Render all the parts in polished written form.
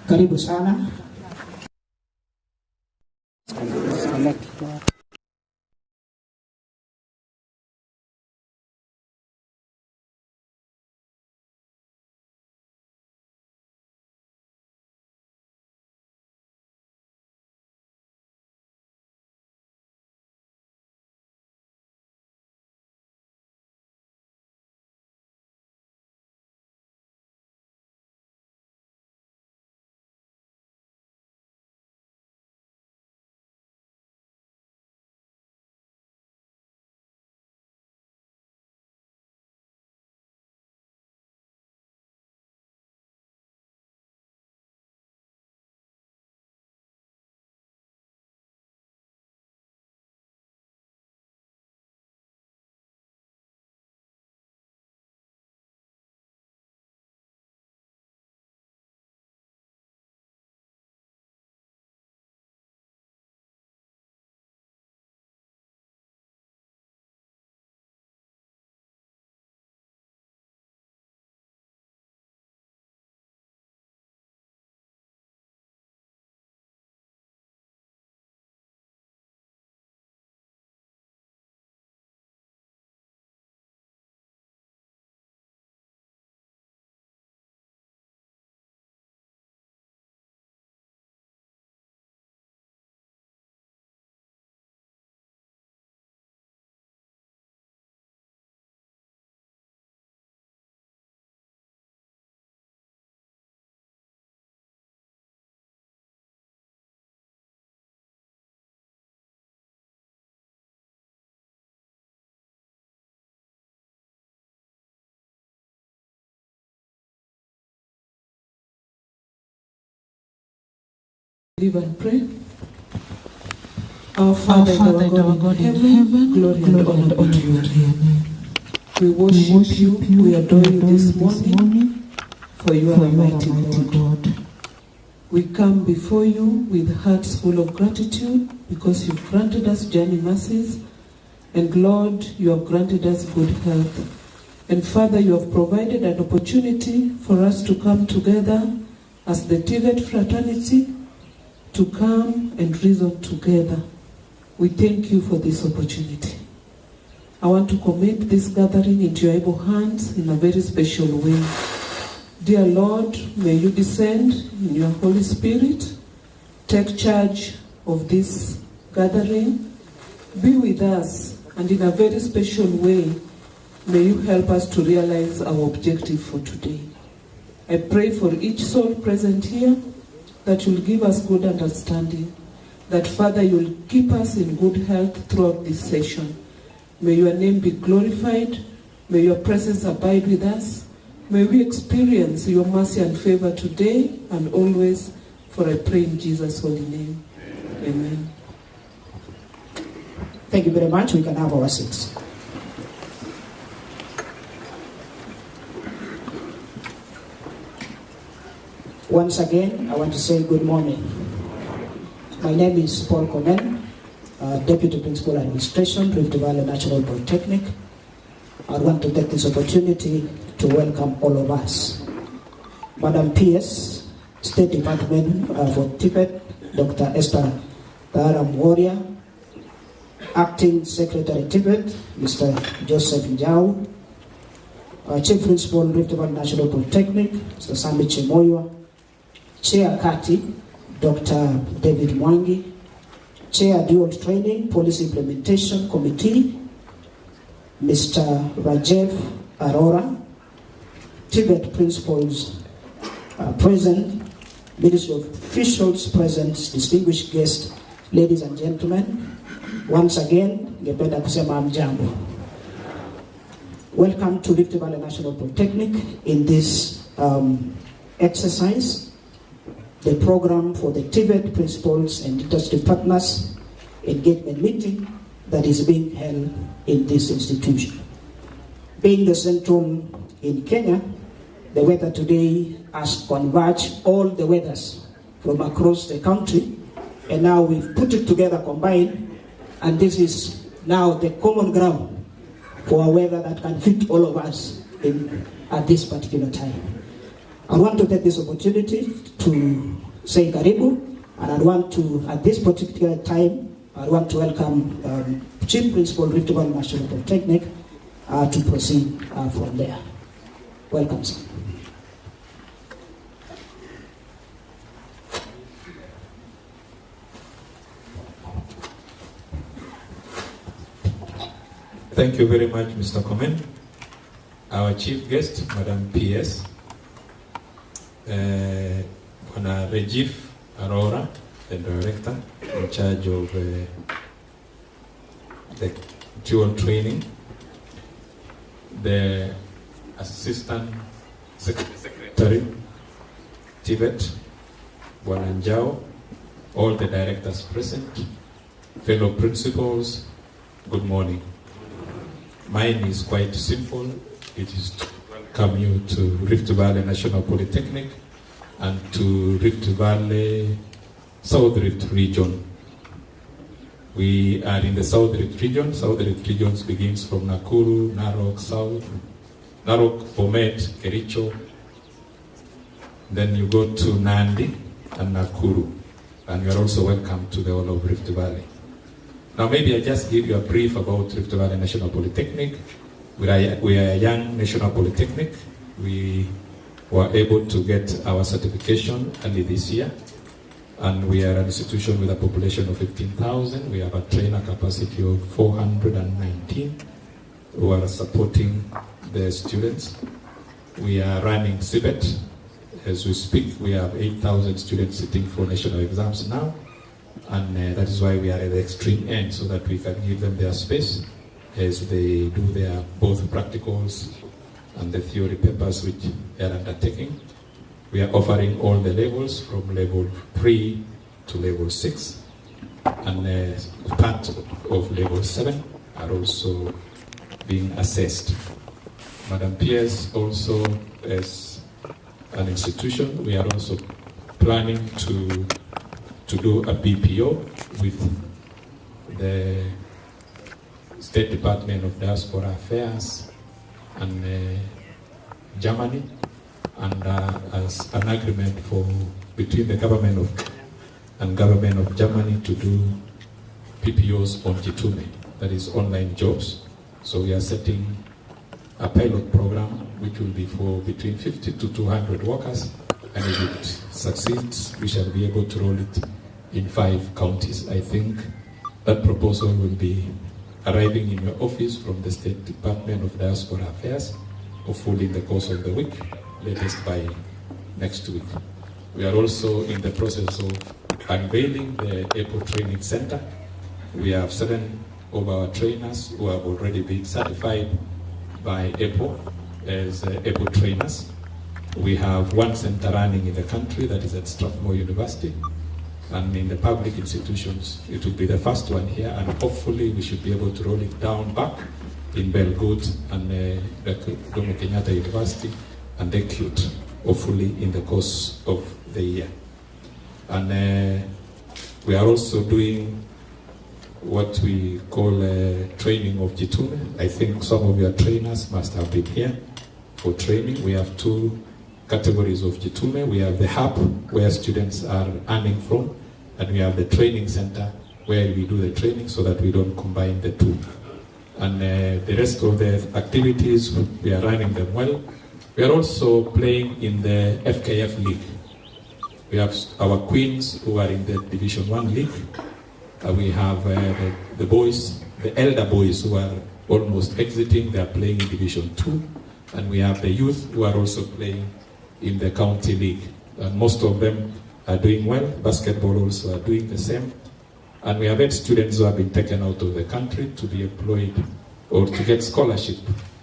Karibu sana. Live and pray. Our Father and our God in heaven, glory and honor to you. We worship you, we adore you this morning, for you are a mighty God. We come before you with hearts full of gratitude because you've granted us journey mercies, and Lord, you have granted us good health. And Father, you have provided an opportunity for us to come together as the TVET fraternity, to come and reason together. We thank you for this opportunity. I want to commit this gathering into your able hands in a very special way. Dear Lord, may you descend in your Holy Spirit, take charge of this gathering, be with us, and in a very special way, may you help us to realize our objective for today. I pray for each soul present here, that you'll give us good understanding, that Father, you'll keep us in good health throughout this session. May your name be glorified, may your presence abide with us, may we experience your mercy and favor today and always, for I pray in Jesus' holy name. Amen. Thank you very much. We can have our seats. Once again, I want to say good morning. My name is Paul Komen, Deputy Principal Administration, Rift Valley National Polytechnic. I want to take this opportunity to welcome all of us. Madam PS, State Department for TVET, Dr. Esther Taram Warrior, Acting Secretary TVET, Mr. Joseph Njau, Chief Principal, Rift Valley National Polytechnic, Mr. Sami Chemoyo, Chair Kati, Dr. David Mwangi, Chair Dual Training Policy Implementation Committee, Mr. Rajev Arora, TVET Principals present, Ministry of Officials present, distinguished guests, ladies and gentlemen. Once again, ngependa kusema mjambo. Welcome to Rift Valley National Polytechnic in this exercise, the program for the TVET Principals and Industry Partners engagement meeting that is being held in this institution. Being the central in Kenya, the weather today has converged all the weathers from across the country, and now we've put it together, combined, and this is now the common ground for a weather that can fit all of us at this particular time. I want to take this opportunity to say karibu, and I want to, at this particular time, I want to welcome Chief Principal Rift Valley National Polytechnic to proceed from there. Welcome, sir. Thank you very much, Mr. Komen. Our chief guest, Madam PS, Hona Rajiv Arora, the director in charge of the dual training, the assistant secretary, TVET, Wananjao, all the directors present, fellow principals, good morning. Mine is quite simple. It is to welcome you to Rift Valley National Polytechnic and to Rift Valley South Rift region. We are in the South Rift region. South Rift region begins from Nakuru, Narok, South, Narok, Bomet, Kericho. Then you go to Nandi and Nakuru. And you are also welcome to the whole of Rift Valley. Now maybe I just give you a brief about Rift Valley National Polytechnic. We are a young national polytechnic. We were able to get our certification early this year. And we are an institution with a population of 15,000. We have a trainer capacity of 419 who are supporting the students. We are running TVET. As we speak, we have 8,000 students sitting for national exams now. And that is why we are at the extreme end, so that we can give them their space as they do their both practicals and the theory papers which they are undertaking. We are offering all the levels from level 3 to level 6, and part of level 7 are also being assessed. Madam Pierce, also as an institution, we are also planning to do a BPO with the State Department of Diaspora Affairs and Germany, and as an agreement between the government of Germany to do PPOs on Jitume, that is online jobs. So we are setting a pilot program which will be for between 50 to 200 workers, and if it succeeds, we shall be able to roll it in 5 counties. I think that proposal will be arriving in your office from the State Department of Diaspora Affairs, hopefully in the course of the week, latest by next week. We are also in the process of unveiling the EPO Training Center. We have 7 of our trainers who have already been certified by EPO as EPO trainers. We have 1 center running in the country, that is at Strathmore University. And in the public institutions, it will be the first one here, and hopefully we should be able to roll it down back in Belgut and Jomo Kenyatta University and the CUT, hopefully in the course of the year. And we are also doing what we call training of Jitume. I think some of your trainers must have been here for training. We have 2 categories of Jitume. We have the hub where students are earning from, and we have the training center where we do the training so that we don't combine the 2. And the rest of the activities, we are running them well. We are also playing in the FKF League. We have our queens who are in the Division 1 League. We have the boys, the elder boys who are almost exiting, they are playing in Division 2. And we have the youth who are also playing in the county league. And most of them are doing well. Basketball also are doing the same. And we have had students who have been taken out of the country to be employed or to get scholarship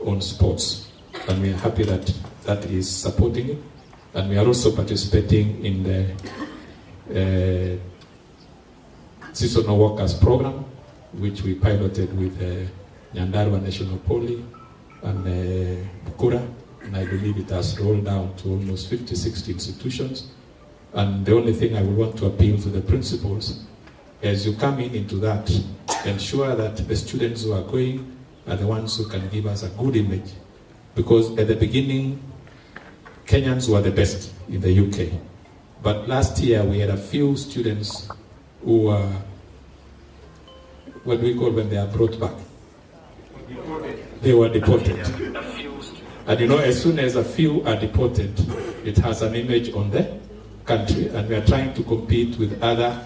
on sports. And we are happy that that is supporting it. And we are also participating in the seasonal workers program, which we piloted with Nyandarua National Poly and Bukura. And I believe it has rolled down to almost 50, 60 institutions. And the only thing I would want to appeal to the principals, as you come into that, ensure that the students who are going are the ones who can give us a good image. Because at the beginning, Kenyans were the best in the UK. But last year we had a few students who were, what do we call when they are brought back? They were deported. And you know, as soon as a few are deported, it has an image on the country, and we are trying to compete with other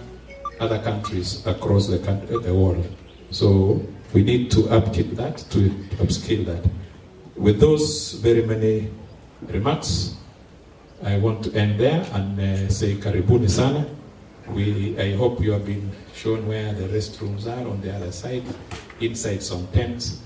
countries across the world. So we need to upkeep that, to upscale that. With those very many remarks, I want to end there and say karibuni sana. I hope you have been shown where the restrooms are on the other side, inside some tents.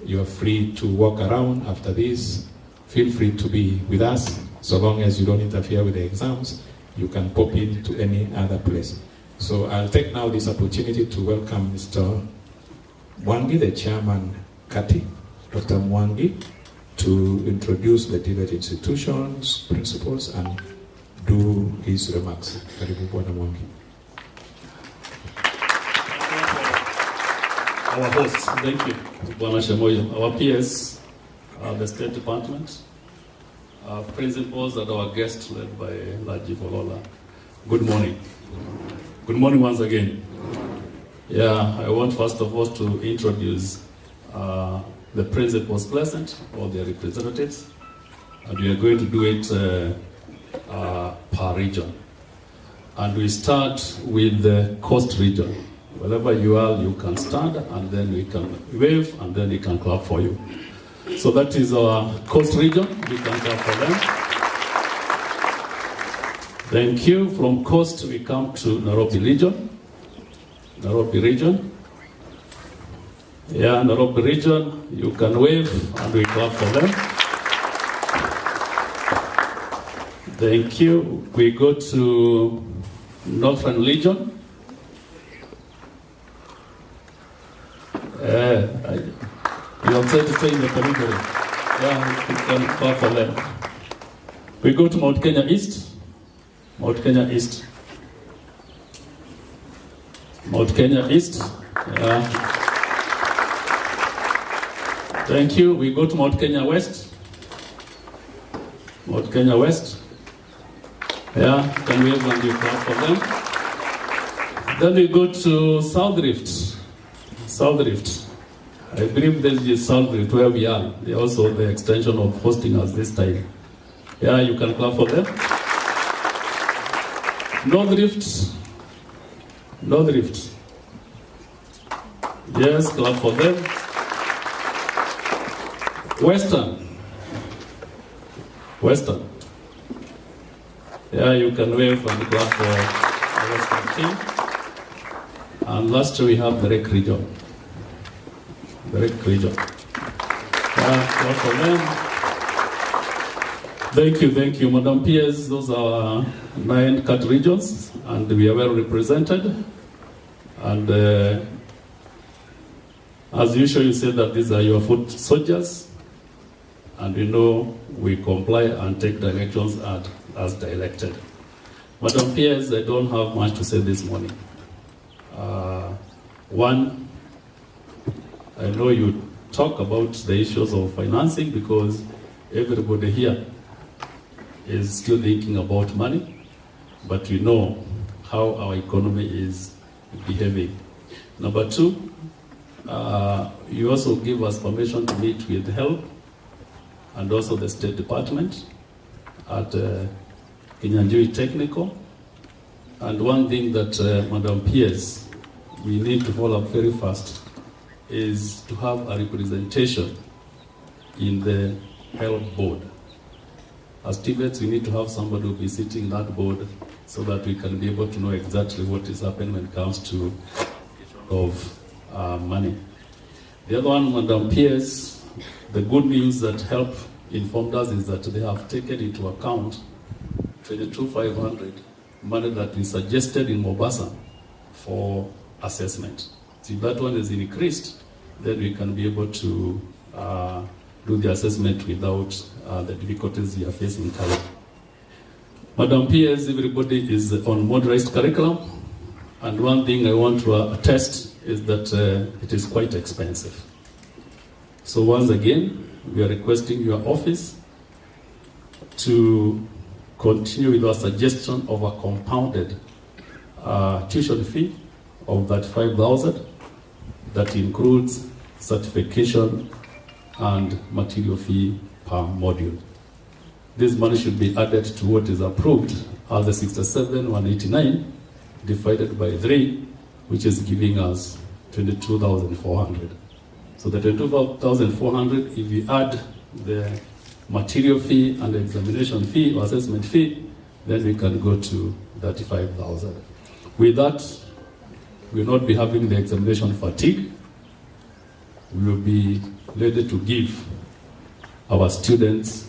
You are free to walk around after this. Feel free to be with us, so long as you don't interfere with the exams. You can pop in to any other place. So I'll take now this opportunity to welcome Mr. Mwangi, the chairman, Kati, Dr. Mwangi, to introduce the TVET institutions, principles, and do his remarks. Karibu Bwana Mwangi. Our hosts, thank you, Bwana Shemoyo. Our peers, the State Department, our principals, and our guest led by Laji Volola. Good morning. Good morning once again. Yeah, I want first of all to introduce the principals present, all their representatives, and we are going to do it per region. And we start with the coast region. Wherever you are, you can stand, and then we can wave, and then we can clap for you. So that is our coast region. We can clap for them. Thank you. From coast, we come to Nairobi region. Nairobi region. Yeah, Nairobi region, you can wave, and we clap for them. Thank you. We go to Northern region. You have said to stay in the periphery. Yeah, we can clap for them. We go to Mount Kenya East. Mount Kenya East. Mount Kenya East. Yeah. Thank you. We go to Mount Kenya West. Mount Kenya West. Yeah, can we have one clap for them? Then we go to South Rift. South Rift. I believe this is South Rift where we are. They are also the extension of hosting us this time. Yeah, you can clap for them. North Rift. North Rift. Yes, clap for them. Western. Western. Yeah, you can wave and clap for the Western team. And last we have the Rec region. The Rec region. Yeah, clap for them. Thank you, Madam Peers. Those are 9 cut regions, and we are well represented. And as usual, you said that these are your foot soldiers. And we know we comply and take directions as directed. Madam Peers, I don't have much to say this morning. One, I know you talk about the issues of financing because everybody here is still thinking about money, but we know how our economy is behaving. Number two, you also give us permission to meet with HELP and also the State Department at Kinyanjui Technical. And one thing that, Madam Peers, we need to follow up very fast is to have a representation in the HELP board. As TVETs, we need to have somebody who will be sitting in that board so that we can be able to know exactly what is happening when it comes to of money. The other one, Madam Peers, the good news that HELP informed us is that they have taken into account 22,500 money that we suggested in Mombasa for assessment. So if that one is increased, then we can be able to do the assessment without the difficulties we are facing currently. Madam Peers, everybody is on modernized curriculum, and one thing I want to attest is that it is quite expensive. So once again, we are requesting your office to continue with our suggestion of a compounded tuition fee of that 5,000 that includes certification and material fee per module. This money should be added to what is approved as the 67,189 divided by 3, which is giving us 22,400. So the 22,400, if we add the material fee and the examination fee or assessment fee, then we can go to 35,000. With that, we will not be having the examination fatigue. We will be ready to give our students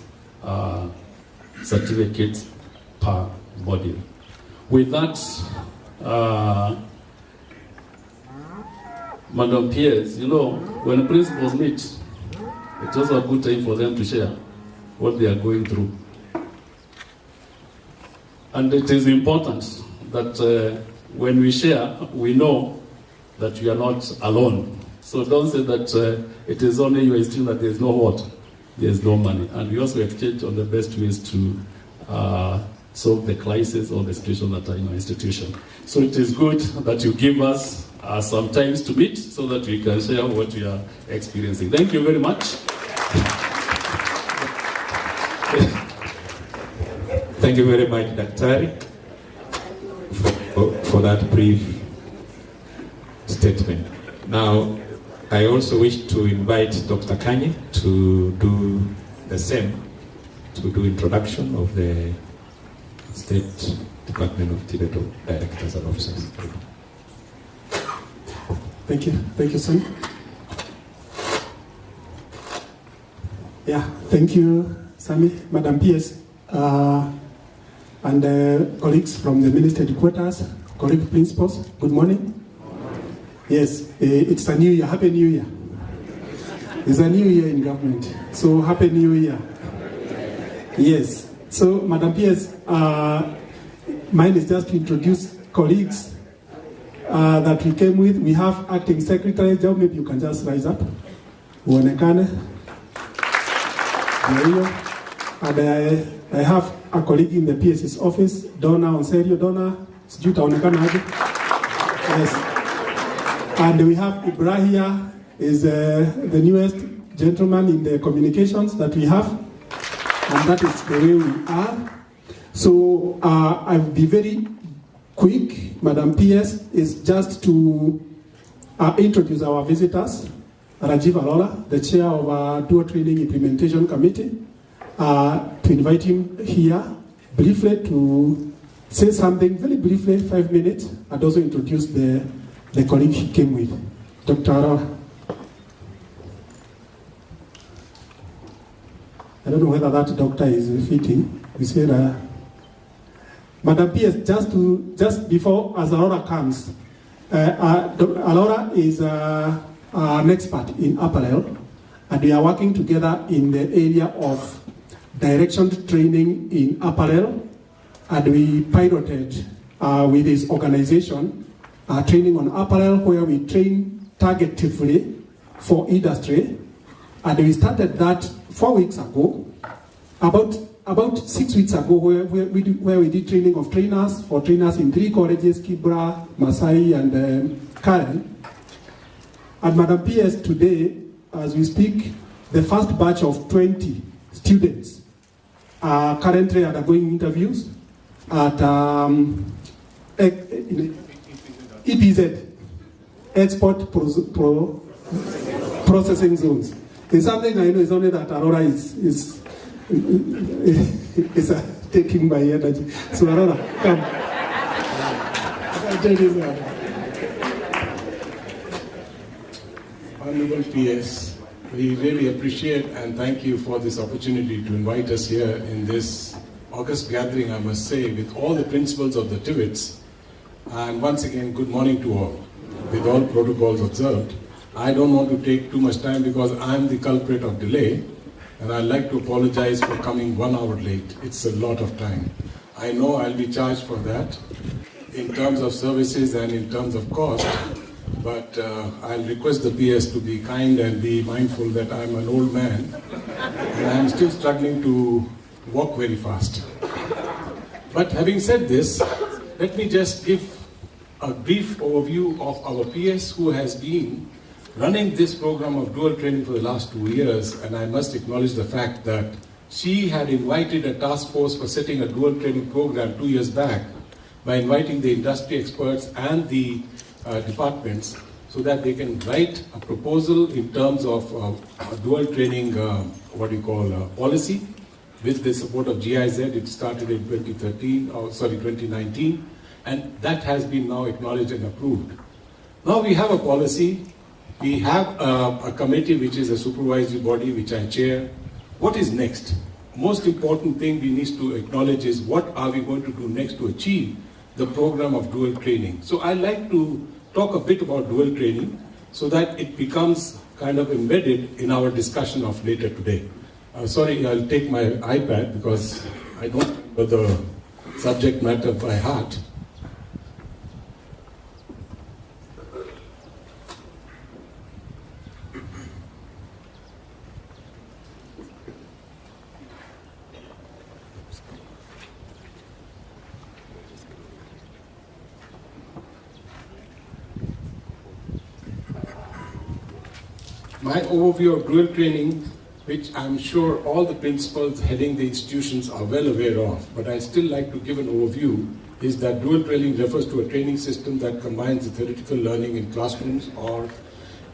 certificates per module. With that, Madam Pierce, you know, when principals meet, it's also a good time for them to share what they are going through. And it is important that when we share, we know that you are not alone. So don't say that it is only your institution that there is no what, there is no money. And we also exchange on the best ways to solve the crisis or the situation that are in our institution. So it is good that you give us some times to meet so that we can share what we are experiencing. Thank you very much. Thank you very much, Daktari, for that brief statement. Now, I also wish to invite Dr. Kanye to do the same, to do introduction of the State Department of TVET Directors and Officers. Thank you, Sam. Yeah, thank you, Sammy, Madam Pierce, and colleagues from the Ministry Headquarters, colleague principals, good morning. Yes, it's a new year, Happy New Year. It's a new year in government, so Happy New Year. Yes, so Madam Pierce, mine is just to introduce colleagues that we came with. We have Acting Secretary Joe, maybe you can just rise up. Uonekane. And I have a colleague in the PS's office, Donna Onserio. Donna, sijui utaonekana aje? Yes. And we have Ibrahia, is the newest gentleman in the communications that we have. And that is the way we are. So I'll be very quick. Madam PS is just to introduce our visitors. Rajiv Arora, the chair of our Dual Training Implementation Committee, to invite him here briefly to say something very briefly, 5 minutes, and also introduce the colleague he came with, Dr. Arora. I don't know whether that doctor is fitting. We said, Madam PS, just before as Arora comes, Arora is an expert in apparel, and we are working together in the area of direction training in apparel, and we piloted with his organization training on apparel, where we train targetively for industry, and we started that 4 weeks ago, about 6 weeks ago, where we did training of trainers, for trainers in 3 colleges, Kibra, Masai, and Karen. And Madam PS, today, as we speak, the first batch of 20 students are currently undergoing interviews at EPZ, Export Processing Zones. There's something I know is only that Arora is taking my energy. So Arora, come. Honorable PS, we really appreciate and thank you for this opportunity to invite us here in this August gathering, I must say, with all the principals of the TVETs. And once again, good morning to all, with all protocols observed. I don't want to take too much time because I'm the culprit of delay, and I'd like to apologize for coming 1 hour late. It's a lot of time. I know I'll be charged for that in terms of services and in terms of cost, but I'll request the PS to be kind and be mindful that I'm an old man and I'm still struggling to walk very fast. But having said this, let me just give a brief overview of our PS who has been running this program of dual training for the last 2 years, and I must acknowledge the fact that she had invited a task force for setting a dual training program 2 years back by inviting the industry experts and the departments so that they can write a proposal in terms of dual training, policy. With the support of GIZ, it started in 2019, and that has been now acknowledged and approved. Now we have a policy, we have a committee which is a supervisory body which I chair. What is next? Most important thing we need to acknowledge is what are we going to do next to achieve the program of dual training. So I'd like to talk a bit about dual training so that it becomes kind of embedded in our discussion of later today. Sorry, I'll take my iPad because I don't know the subject matter by heart. My overview of dual training, which I'm sure all the principals heading the institutions are well aware of, but I still like to give an overview, is that dual training refers to a training system that combines the theoretical learning in classrooms or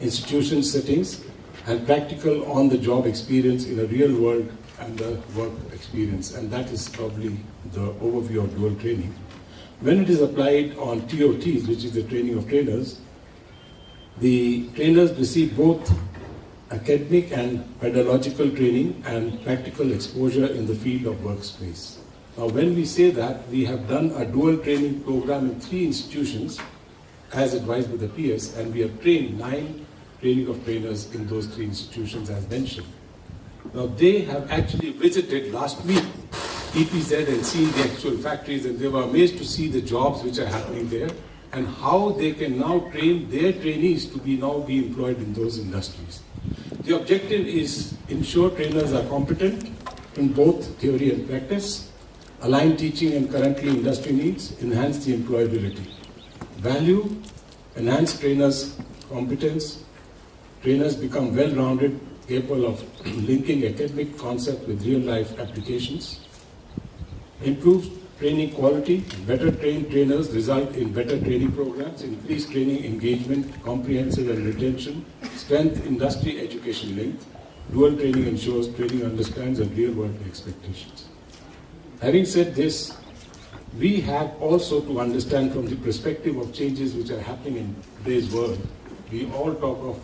institution settings and practical on-the-job experience in a real world and the work experience. And that is probably the overview of dual training. When it is applied on TOTs, which is the training of trainers, the trainers receive both academic and pedagogical training and practical exposure in the field of workspace. Now when we say that, we have done a dual training program in 3 institutions as advised by the PS, and we have trained 9 training of trainers in those 3 institutions as mentioned. Now they have actually visited last week EPZ and seen the actual factories, and they were amazed to see the jobs which are happening there and how they can now train their trainees to be employed in those industries. The objective is ensure trainers are competent in both theory and practice, align teaching and currently industry needs, enhance the employability. Value, enhance trainers' competence, trainers become well-rounded, capable of linking academic concept with real-life applications. Improve training quality, better trained trainers result in better training programs, increased training engagement, comprehensive and retention, strength industry education link. Dual training ensures training understands and real world expectations. Having said this, we have also to understand from the perspective of changes which are happening in today's world. We all talk of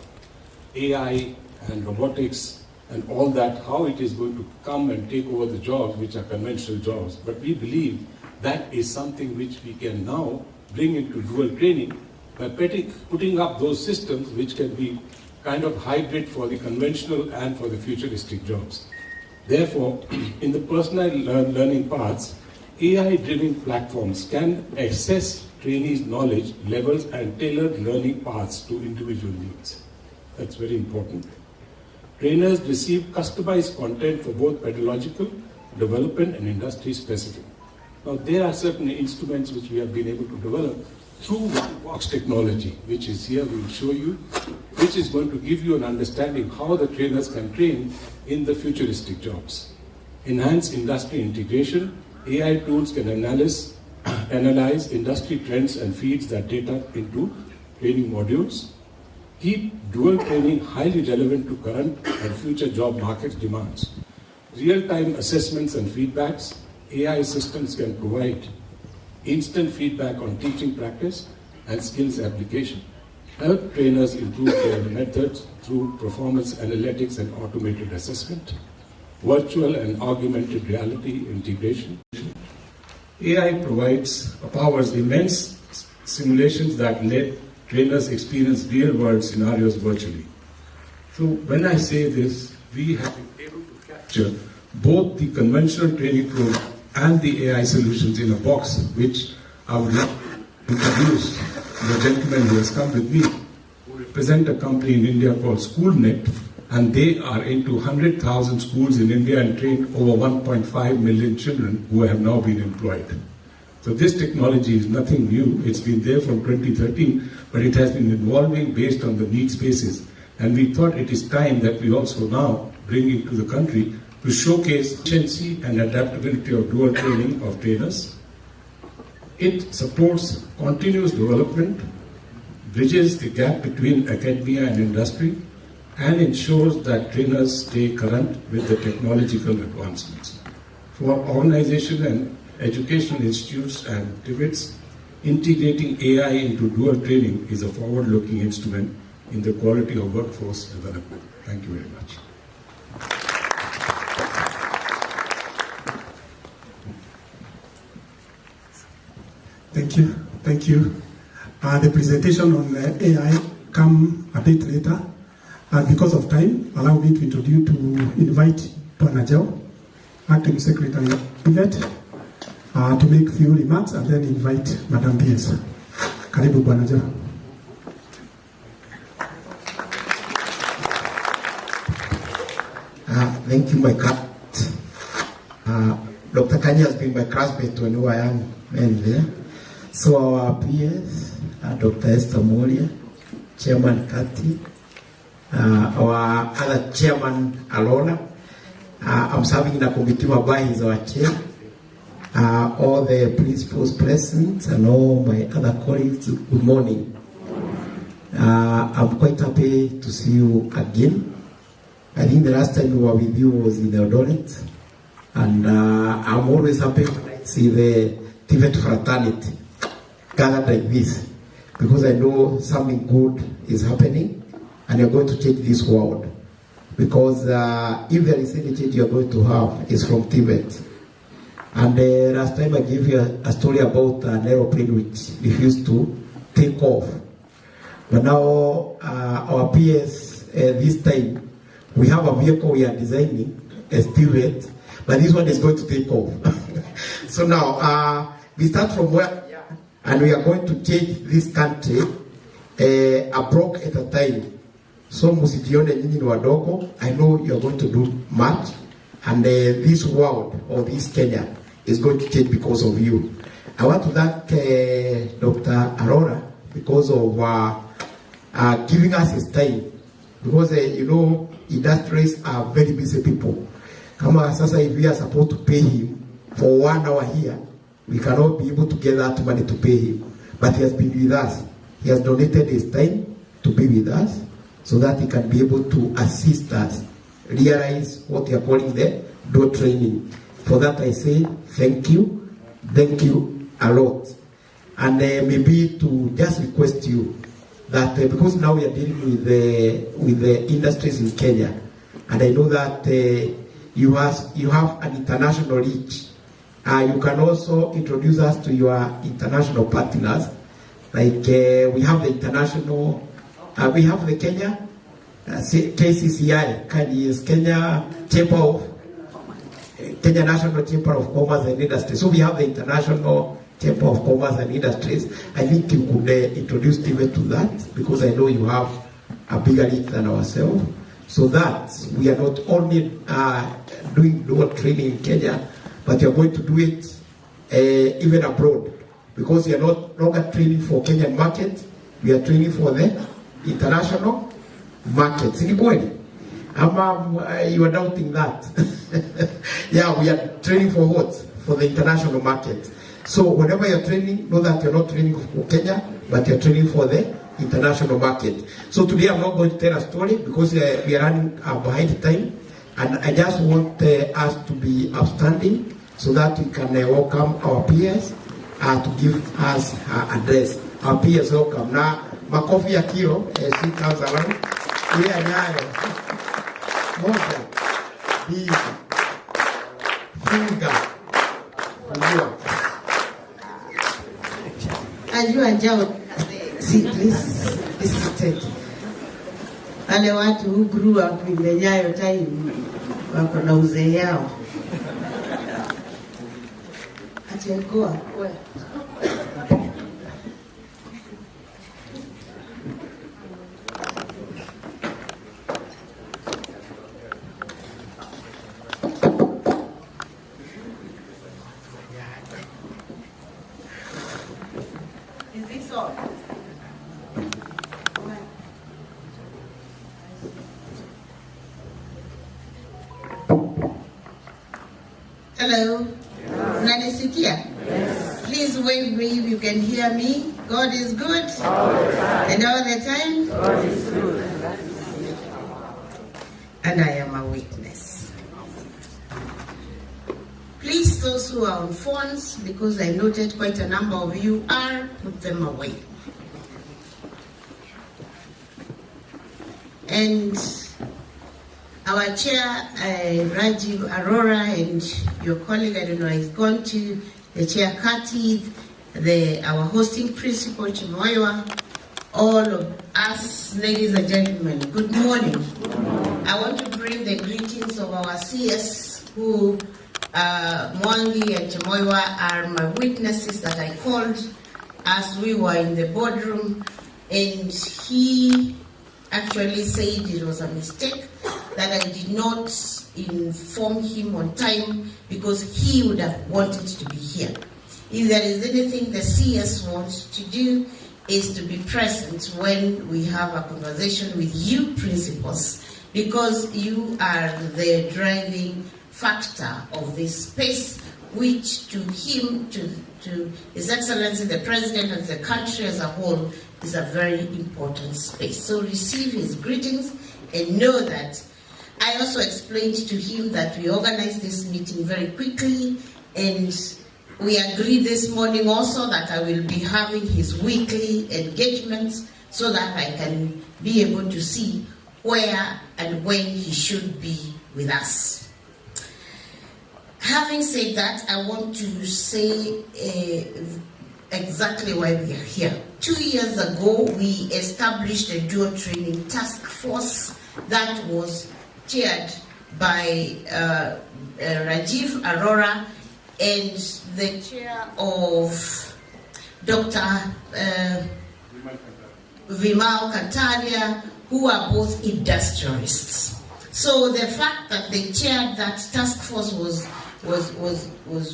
AI and robotics and all that, how it is going to come and take over the jobs which are conventional jobs. But we believe that is something which we can now bring into dual training by putting up those systems which can be kind of hybrid for the conventional and for the futuristic jobs. Therefore, in the personal learning paths, AI-driven platforms can assess trainees' knowledge levels and tailored learning paths to individual needs. That's very important. Trainers receive customized content for both pedagogical, development and industry specific. Now there are certain instruments which we have been able to develop through one-box technology, which is here, we will show you, which is going to give you an understanding how the trainers can train in the futuristic jobs. Enhance industry integration, AI tools can analyze industry trends and feeds that data into training modules. Keep dual training highly relevant to current and future job market demands. Real-time assessments and feedbacks, AI systems can provide instant feedback on teaching practice and skills application. Help trainers improve their methods through performance analytics and automated assessment. Virtual and augmented reality integration. AI powers immense simulations that let trainers experience real-world scenarios virtually. So when I say this, we have been able to capture both the conventional training program and the AI solutions in a box, which I would like to introduce the gentleman who has come with me, who represents a company in India called SchoolNet, and they are into 100,000 schools in India and trained over 1.5 million children who have now been employed. So this technology is nothing new. It's been there from 2013, but it has been evolving based on the need spaces. And we thought it is time that we also now bring it to the country to showcase efficiency and adaptability of dual training of trainers. It supports continuous development, bridges the gap between academia and industry, and ensures that trainers stay current with the technological advancements. For organization and educational institutes and TVETs, integrating AI into dual training is a forward-looking instrument in the quality of workforce development. Thank you very much. Thank you. Thank you. The presentation on AI come a bit later. And because of time, allow me to invite Panajao, Acting Secretary of TVET, to make few remarks and then invite Madam PS. Karibu Panajao. Thank you, my cat. Dr. Kanya has been my classmate when we were young men there. So our PS, Dr. Esther Moria, Chairman Kati, our other Chairman Alona, I'm serving in the committee whereby he's our chair, all the principals present and all my other colleagues, good morning. I'm quite happy to see you again. I think the last time we were with you was in Eldoret, and I'm always happy when I see the TVET fraternity gathered like this, because I know something good is happening, and you're going to change this world. Because if there is any change you're going to have, is from TVET. And last time I gave you a story about an aeroplane which refused to take off. But now our PS, this time, we have a vehicle we are designing, a TVET, but this one is going to take off. So now, we start from where, and we are going to change this country a block at a time. So musijione nyinyi ni wadogo, I know you are going to do much, and this world, or this Kenya, is going to change because of you. I want to thank Dr. Aurora because of giving us his time. Because, you know, industries are very busy people. Kama sasa if we are supposed to pay him for 1 hour here, we cannot be able to get that money to pay him. But he has been with us. He has donated his time to be with us so that he can be able to assist us realize what we are calling the dual training. For that I say thank you a lot. And maybe to just request you that because now we are dealing with the industries in Kenya, and I know that you have an international reach. You can also introduce us to your international partners. Like we have the international, we have the Kenya KCCI, Kenya National Chamber of Commerce and Industry. So we have the International Chamber of Commerce and Industries. I think you could introduce TVET to that, because I know you have a bigger reach than ourselves, so that we are not only doing dual training in Kenya, but you are going to do it even abroad, because we are not longer training for Kenyan market, we are training for the international market. You are doubting that? Yeah, we are training for what? For the international market. So whenever you're training, know that you're not training for Kenya, but you're training for the international market. So today I'm not going to tell a story, because we are running behind time, and I just want us to be upstanding so that we can welcome our peers to give us her address. Our peers welcome. Now, makofi ya kilo, she comes around. We are nyayo. Moja, mbili, funga, fungua. Ajua njao, see please, be seated. Wale watu who grew up in the Nyayo time, wako na uzee yao. Atengoa, where? Sorry. Hello. Nanisikia? Yes. Please wave me if you can hear me. God is good. And all the time? God is good. And I am a witness. Please, those who are on phones, because I noted quite a number of you are, put them away. And our chair, Rajiv Arora, and your colleague, I don't know, is gone to the chair, Kati, our hosting principal, Chimoywa, all of us, ladies and gentlemen, good morning. I want to bring the greetings of our CS, who Mwangi and Chimoywa are my witnesses that I called as we were in the boardroom, and he actually said it was a mistake that I did not inform him on time because he would have wanted to be here. If there is anything the CS wants to do is to be present when we have a conversation with you principals, because you are the driving factor of this space, which to him, to His Excellency the President and the country as a whole, is a very important space. So receive his greetings and know that I also explained to him that we organized this meeting very quickly, and we agreed this morning also that I will be having his weekly engagements so that I can be able to see where and when he should be with us. Having said that, I want to say exactly why we are here. 2 years ago, we established a dual training task force that was chaired by Rajiv Arora and the chair of Dr. Vimal Kantaria, who are both industrialists. So the fact that they chaired that task force was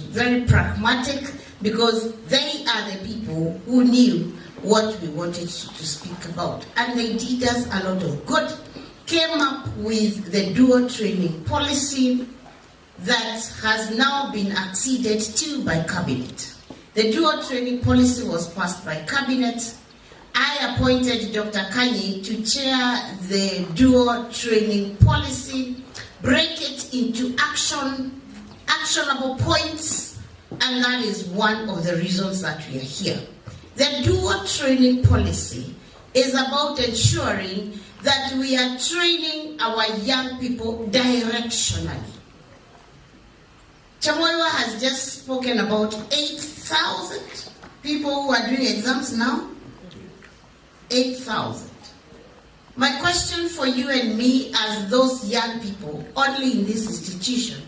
very pragmatic, because they are the people who knew what we wanted to speak about. And they did us a lot of good, came up with the dual training policy that has now been acceded to by Cabinet. The dual training policy was passed by Cabinet. I appointed Dr. Kanyi to chair the dual training policy, break it into actionable points, and that is one of the reasons that we are here. The dual training policy is about ensuring that we are training our young people directionally. Chamoywa has just spoken about 8,000 people who are doing exams now. 8,000. My question for you and me, as those young people only in this institution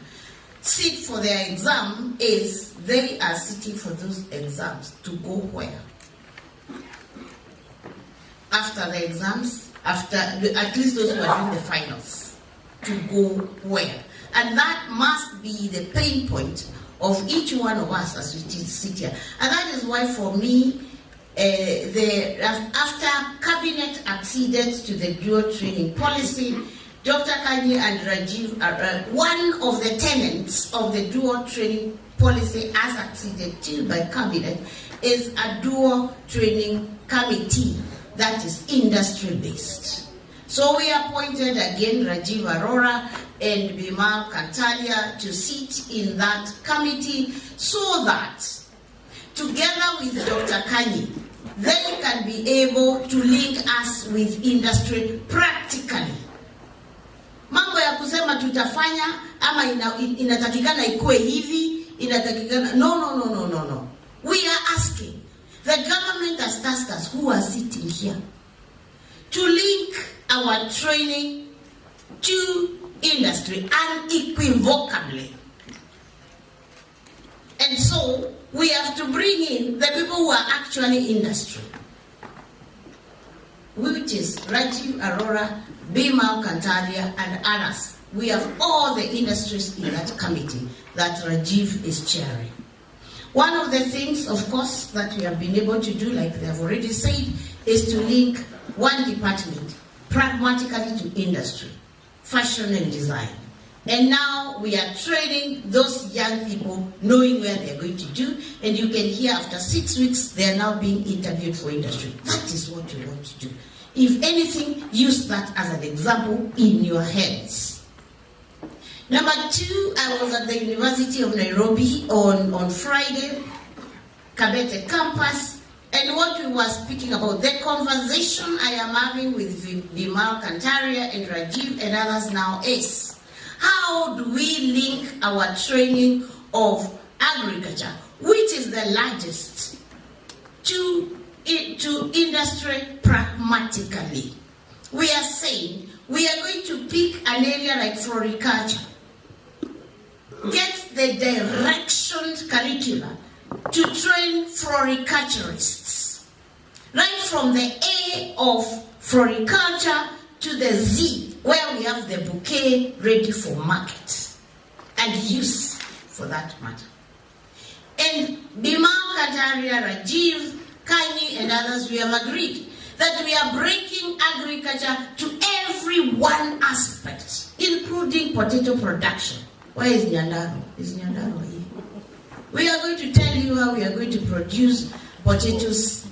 sit for their exam, is they are sitting for those exams to go where? After the exams, after at least those who are doing the finals, to go where? And that must be the pain point of each one of us as we sit here. And that is why for me, after Cabinet acceded to the dual training policy, Dr. Kanyi and Rajiv are one of the tenets of the dual training policy as acceded to by Cabinet is a dual training committee that is industry-based. So we appointed again Rajiv Arora and Bimal Kantaria to sit in that committee so that together with Dr. Kanyi, they can be able to link us with industry practically. Mambo ya kusema tutafanya ama inatakikana ikue hivi, inatakikana no. We are asking. The government has tasked us, who are sitting here, to link our training to industry unequivocally. And so we have to bring in the people who are actually industry, which is Rajiv Arora, Bimal Kantaria, and others. We have all the industries in that committee that Rajiv is chairing. One of the things, of course, that we have been able to do, like they have already said, is to link one department pragmatically to industry, fashion and design. And now we are training those young people, knowing where they're going to do, and you can hear after 6 weeks, they are now being interviewed for industry. That is what you want to do. If anything, use that as an example in your heads. Number 2, I was at the University of Nairobi on Friday, Kabete campus, and what we were speaking about, the conversation I am having with Bimal Kantaria and Rajiv and others now is, how do we link our training of agriculture, which is the largest, to industry pragmatically? We are saying we are going to pick an area like floriculture, get the directioned curricula to train floriculturists, right from the A of floriculture to the Z, where we have the bouquet ready for market and use for that matter. And Bimal, Kataria, Rajiv, Kaini and others, we have agreed that we are breaking agriculture to every one aspect, including potato production. Where is Nyandaro? Is Nyandaro here? We are going to tell you how we are going to produce potatoes.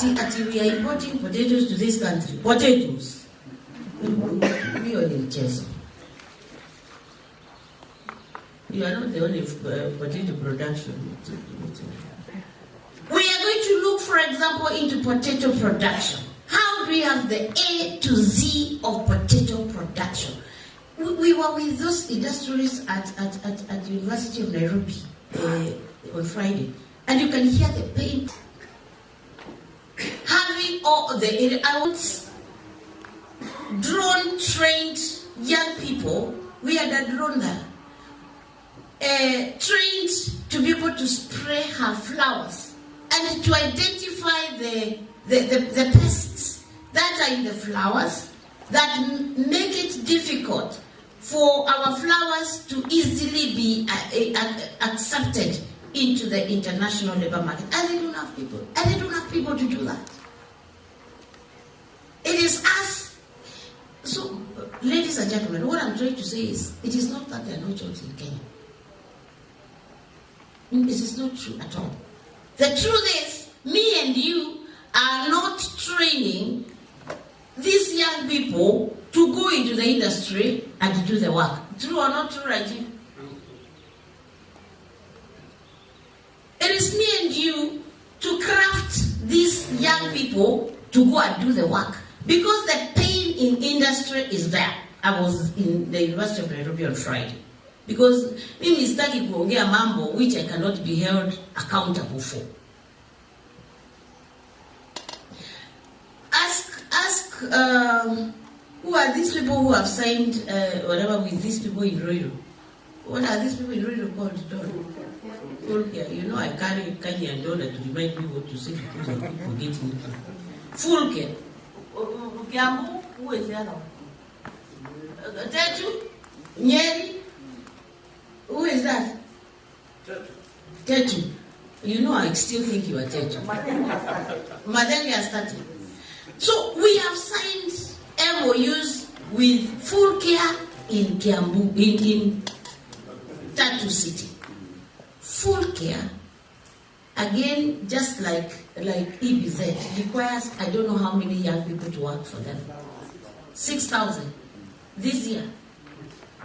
We are importing potatoes to this country. Potatoes. We are in Chelsea. You are not the only potato production. We are going to look, for example, into potato production. How do we have the A to Z of potato production? We were with those industrialists at University of Nairobi on Friday, and you can hear the pain. Having all the drone-trained young people, we had a drone there, trained to be able to spray her flowers and to identify the pests that are in the flowers that make it difficult for our flowers to easily be accepted into the international labor market. And they don't have people. And they don't have people to do that. It is us. So, ladies and gentlemen, what I'm trying to say is, it is not that there are no jobs in Kenya. It is not true at all. The truth is, me and you are not training these young people to go into the industry and to do the work. True or not true, Rajiv? It is me and you to craft these young people to go and do the work. Because the pain in industry is there. I was in the University of Nairobi on Friday. Because mimi sitaki kuongea mambo which I cannot be held accountable for. Ask who are these people who have signed whatever with these people in Roiro? What are these people in Roiro called? Fulke. You know, I carry Kanye and Donna to remind me what to say because I keep forgetting it. Fulke. Kiambu, who is the other one? Tetu? Nyeri? Who is that? Tetu. You know, I still think you are Tetu. Madeni has started. So we have signed MOUs with full care in Kiambu, in Tatu City. Full care, again, just like EBZ, requires, I don't know how many young people to work for them. 6,000 this year.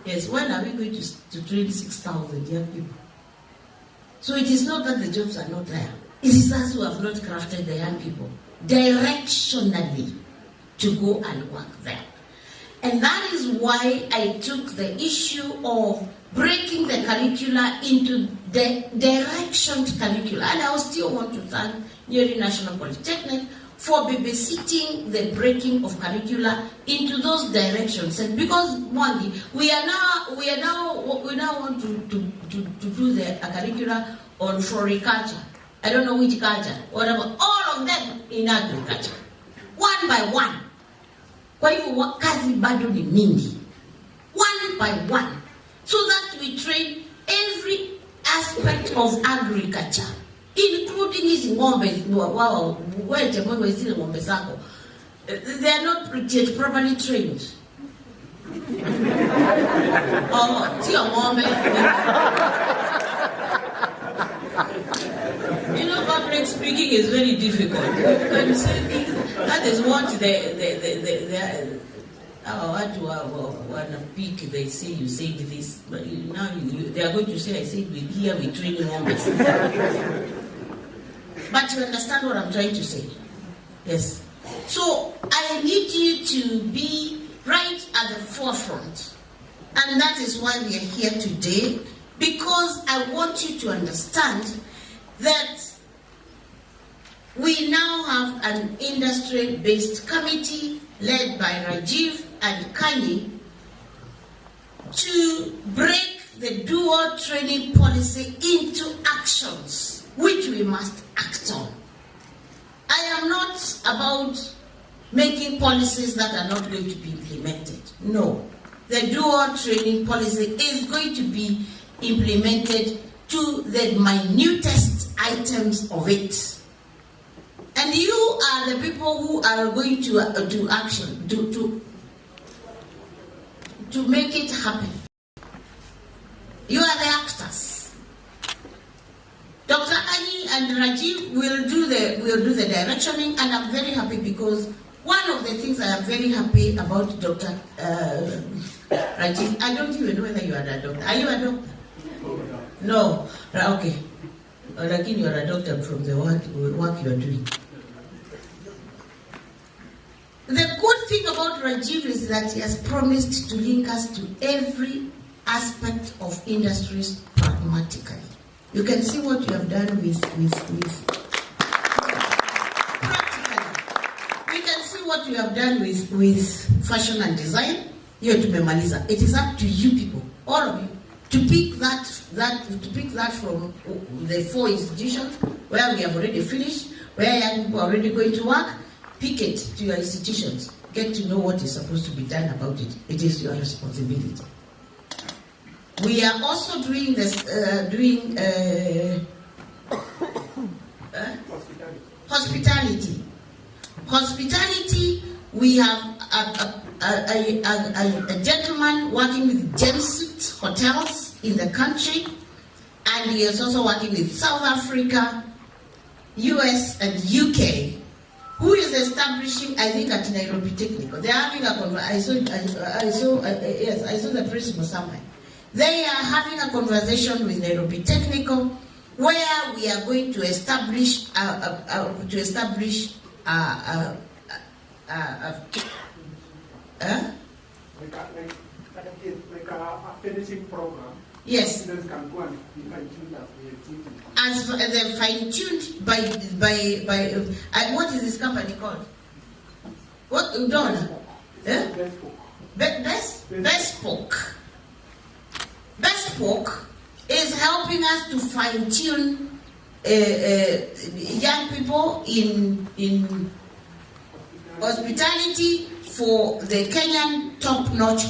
Yes, when are we going to train 6,000 young people? So it is not that the jobs are not there. It is us who have not crafted the young people directionally to go and work there. And that is why I took the issue of breaking the curricula into the directioned curricula. And I still want to thank Nyeri National Polytechnic for babysitting the breaking of curricula into those directions. And because one, we now want to do the curricula on floriculture. I don't know which culture, whatever, all of them in agriculture, one by one. Kwa hivyo kazi bado ni mingi, one by one, so that we train every aspect of agriculture, including hizi ng'ombe wao wete mwewe zile ng'ombe zako, they are not yet properly trained. Oh, sio ng'ombe. You know, public speaking is very difficult. You can say things. That is what watu wanapiki, they say you said this, but now they are going to say I said we here we train ng'ombe. But you understand what I'm trying to say? Yes. So I need you to be right at the forefront. And that is why we are here today, because I want you to understand that we now have an industry-based committee led by Rajiv and Kani to break the dual training policy into actions which we must act on. I am not about making policies that are not going to be implemented. No. The dual training policy is going to be implemented to the minutest items of it. And you are the people who are going to do action, to make it happen. You are the actors. Dr. Ali and Rajiv will do the directioning, and I'm very happy because one of the things I am very happy about Dr. Rajiv, I don't even know whether you are a doctor. Are you a doctor? No. Okay. Again, you are a doctor from the work you are doing. The good thing about Rajiv is that he has promised to link us to every aspect of industries pragmatically. You can see what you have done with practically. We can see what you have done with fashion and design. It is up to you people, all of you, to pick that from the 4 institutions where we have already finished, where young people are already going to work. Pick it to your institutions. Get to know what is supposed to be done about it. It is your responsibility. We are also doing this, hospitality. Hospitality, we have a gentleman working with Gemsuit hotels in the country, and he is also working with South Africa, US, and UK, who is establishing, I think, at Nairobi Technical. They are having a conversation. I saw the principal somewhere. They are having a conversation with Nairobi Technical, where we are going to establish a finishing program. Yes. Can go and be fine-tuned as they're fine-tuned by what is this company called? What Donna? Bespoke. Bespoke is helping us to fine-tune young people in hospitality for the Kenyan top-notch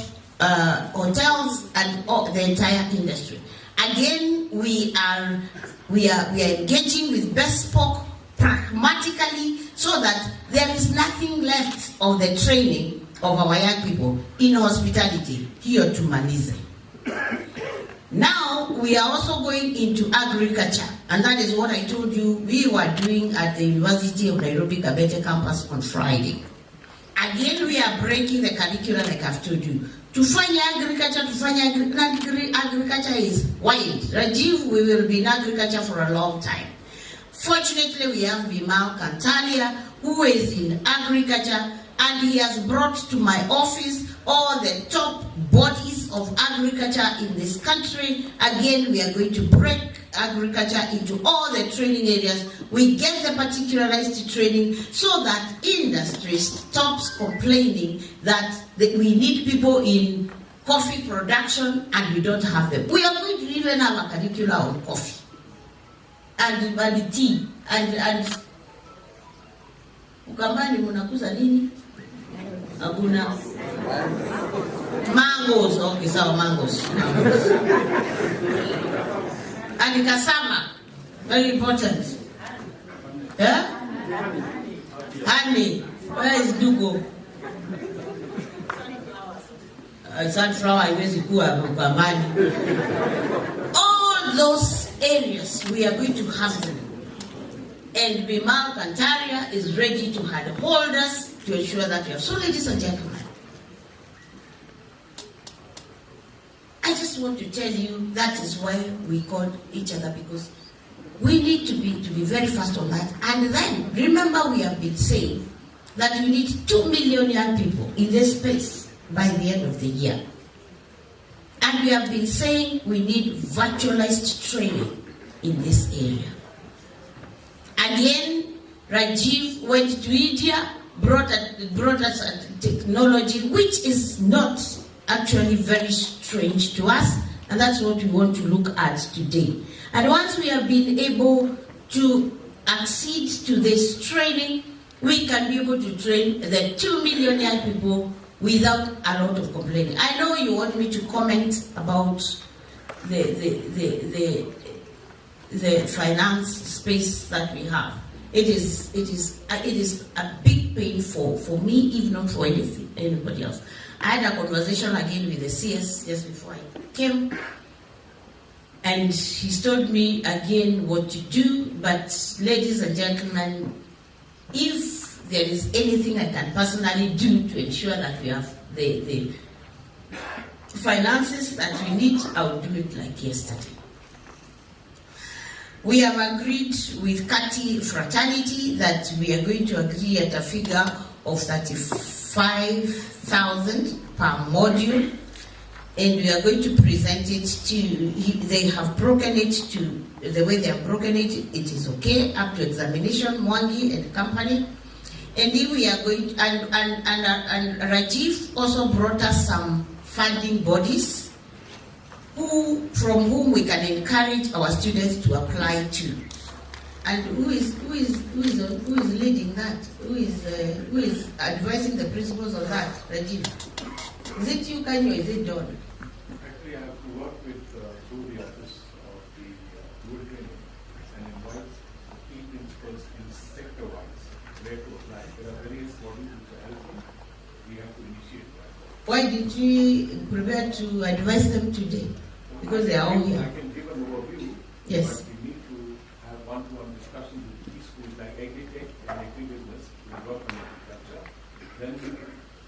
hotels and the entire industry. Again, we are engaging with Bespoke pragmatically so that there is nothing left of the training of our young people in hospitality here to Malize. Now, we are also going into agriculture, and that is what I told you we were doing at the University of Nairobi Kabete campus on Friday. Again, we are breaking the curriculum like I've told you. To find agriculture, agriculture is wide. Rajiv, we will be in agriculture for a long time. Fortunately, we have Vimal Kantalia, who is in agriculture, and he has brought to my office all the top bodies of agriculture in this country. Again, we are going to break agriculture into all the training areas. We get the particularized training so that industry stops complaining that we need people in coffee production and we don't have them. We are going to even have a curriculum on coffee and tea and Ukambani munakuza nini? Aguna mangoes, okay, so mangoes. And cassava, very important. Yeah? Honey, where is Dugo? Sunflower, all those areas we are going to have them. And Bimal Kantaria is ready to hold us to ensure that we have. So, ladies and gentlemen, I just want to tell you that is why we call each other, because we need to be very fast on that. And then, remember, we have been saying that we need 2 million young people in this space by the end of the year. And we have been saying we need virtualized training in this area. Again, Rajiv went to India, brought us a technology which is not actually very strange to us, and that's what we want to look at today. And once we have been able to accede to this training, we can be able to train the 2 million young people without a lot of complaining. I know you want me to comment about the finance space that we have. It is a big pain for me, if not for anybody else. I had a conversation again with the CS just before I came, and he's told me again what to do. But ladies and gentlemen, if there is anything I can personally do to ensure that we have the finances that we need, I will do it like yesterday. We have agreed with Kati Fraternity that we are going to agree at a figure of 35,000 per module, and we are going to present it to, they have broken it to, the way they have broken it, it is okay, up to examination, Mwangi and company. And if we are going, and Rajiv also brought us some funding bodies from whom we can encourage our students to apply to. And who is leading that? Who is advising the principals of that, Rajiv? Is it you, Kanye, or is it Don? Actually, I have to work with through the office of the dual training and invite key principals in sector-wise where to apply. There are various bodies which are helping. We have to initiate that. Why did you prepare to advise them today? Because they are all here. I can give an overview. Yes. But we need to have one-to-one discussions with key schools like agri-tech and agri-business. We work on agriculture. Then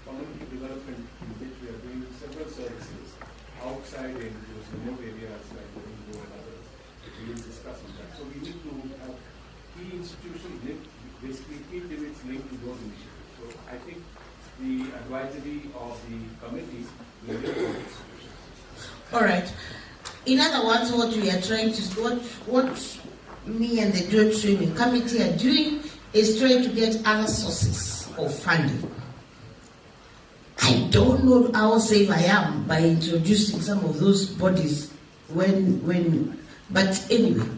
community development, in which we are doing several services outside in those remote areas like Goringo and others. We will discuss on that. So we need to have key institutions linked, basically key TVETs linked to those initiatives. So I think the advisory of the committees will be those institutions. All right. In other words, what we are trying to, what me and the dual training committee are doing is trying to get other sources of funding. I don't know how safe I am by introducing some of those bodies but anyway,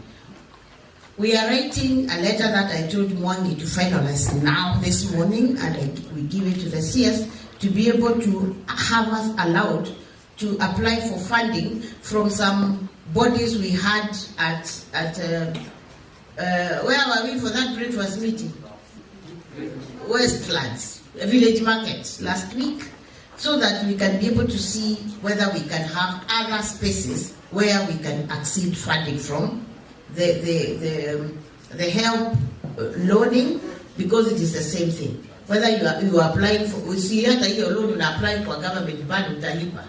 we are writing a letter that I told Mwangi to finalize now this morning, and we give it to the CS to be able to have us allowed to apply for funding from some bodies we had at where were we for that breakfast meeting? Westlands, Village Market last week, so that we can be able to see whether we can have other spaces where we can accede funding from the help loaning, because it is the same thing. Whether you are applying for, we see hata hiyo loan applying for government bado utalipa.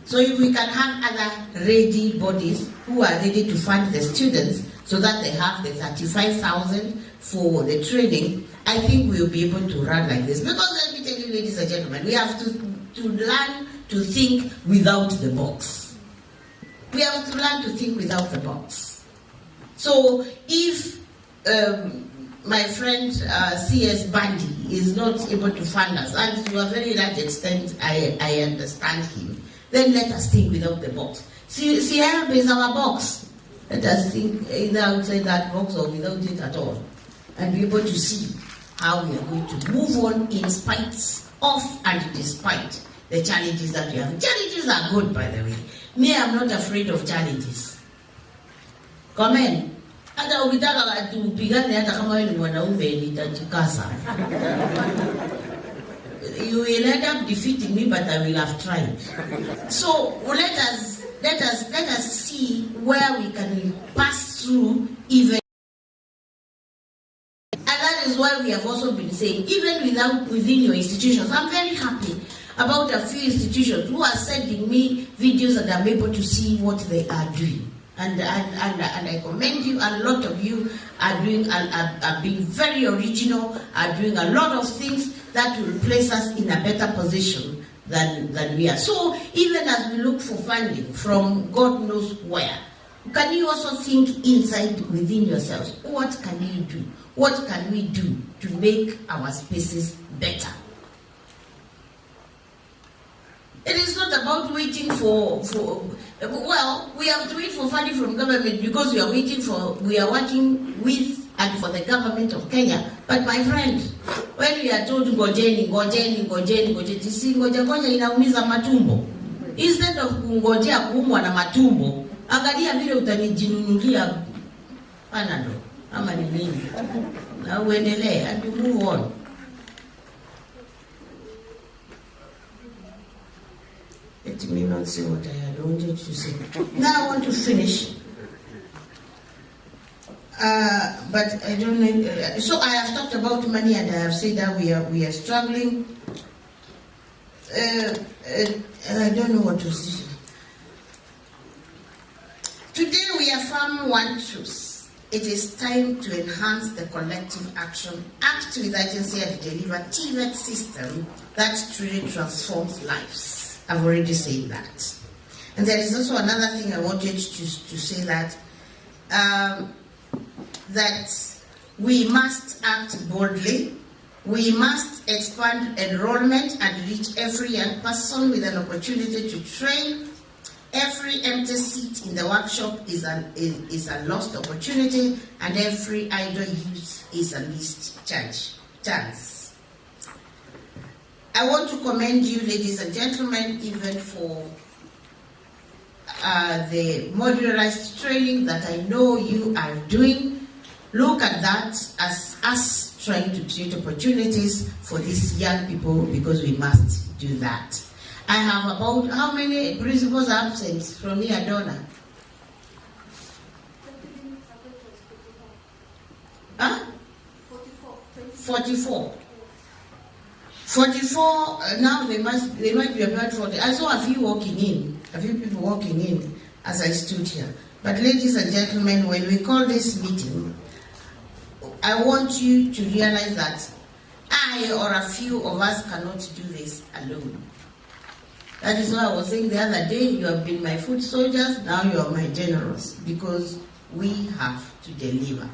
So if we can have other ready bodies who are ready to fund the students so that they have the 35,000 for the training, I think we'll be able to run like this. Because let me tell you, ladies and gentlemen, we have to learn to think without the box. We have to learn to think without the box. So if my friend CS Bandi is not able to fund us, and to a very large extent I understand him, then let us think without the box. See, help is our box. Let us think either outside that box or without it at all, and be able to see how we are going to move on in spite of and despite the challenges that we have. Challenges are good, by the way. Me, I'm not afraid of challenges. Comment. Hata ukitaka tupigane hata kama wewe ni mwanaume nitajikasa. You will end up defeating me, but I will have tried. So let us see where we can pass through even. And that is why we have also been saying, even within your institutions, I'm very happy about a few institutions who are sending me videos and I'm able to see what they are doing. And I commend you. A lot of you are doing, are being very original, are doing a lot of things that will place us in a better position than we are. So even as we look for funding from God knows where, can you also think inside within yourselves? What can you do? What can we do to make our spaces better? It is not about waiting well, we have to wait for funding from government because we are working with and for the government of Kenya. But my friend, when we are told ngojeni, ngoja inaumiza matumbo. Instead of kungojea kuumwa na matumbo, angalia vile utanijinunulia panado ama ni nini. Na uendelee and you move on. Let me not say what I had wanted to say. Now I want to finish. But I don't know. So I have talked about money and I have said that we are struggling. I don't know what to say. Today we affirm one truth. It is time to enhance the collective action, act with urgency and deliver TVET system that truly transforms lives. I've already said that. And there is also another thing I wanted to say that that we must act boldly. We must expand enrollment and reach every young person with an opportunity to train. Every empty seat in the workshop is a lost opportunity, and every idle youth is a missed chance. I want to commend you, ladies and gentlemen, even for the modularized training that I know you are doing. Look at that as us trying to create opportunities for these young people, because we must do that. I have about, how many principals are absent from here, Donna? 44. 44, now they might be about 40. I saw a few people walking in as I stood here. But ladies and gentlemen, when we call this meeting, I want you to realize that I or a few of us cannot do this alone. That is why I was saying the other day, you have been my foot soldiers, now you are my generals, because we have to deliver.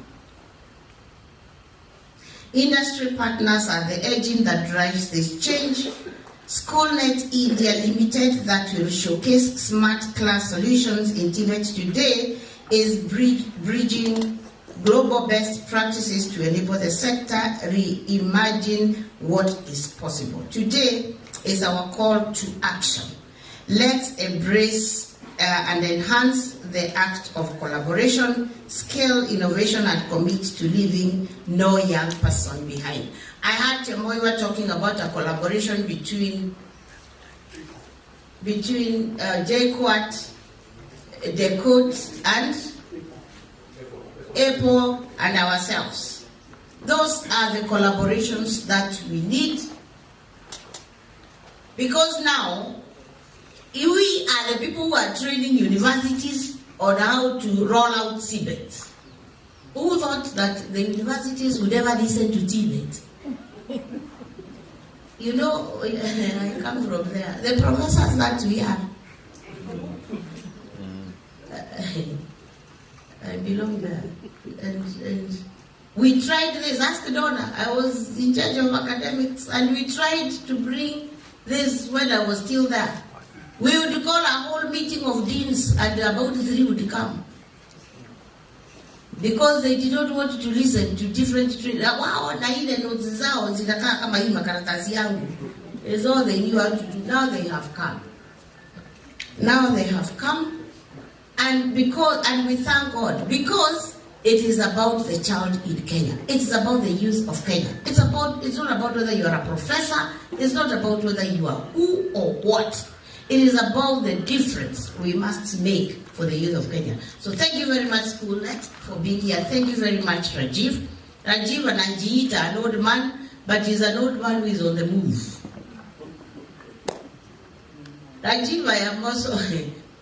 Industry partners are the engine that drives this change. SchoolNet India Limited, that will showcase smart class solutions in Tibet today, is bridging global best practices to enable the sector reimagine what is possible. Today is our call to action. Let's embrace and enhance the act of collaboration, scale innovation, and commit to leaving no young person behind. I heard Temoiwa talking about a collaboration between JQuat, Decode, and Apple and ourselves. Those are the collaborations that we need, because now we are the people who are training universities on how to roll out TVET. Who thought that the universities would ever listen to TVET? You know, I come from there. The professors that we are, I belong there. And we tried this. Ask Donna. I was in charge of academics, and we tried to bring this when I was still there. We would call a whole meeting of deans, and about 3 would come, because they did not want to listen to different training. Wow, na ile notes zao zinakaa kama hii makaratasi yangu. Is all they knew how to do. Now they have come. And we thank God because it is about the child in Kenya. It's about the youth of Kenya. It's not about whether you are a professor. It's not about whether you are who or what. It is about the difference we must make for the youth of Kenya. So thank you very much, SchoolNet, for being here. Thank you very much, Rajiv. Rajiv anajiita an old man, but he's an old man who is on the move. Rajiv, I am also,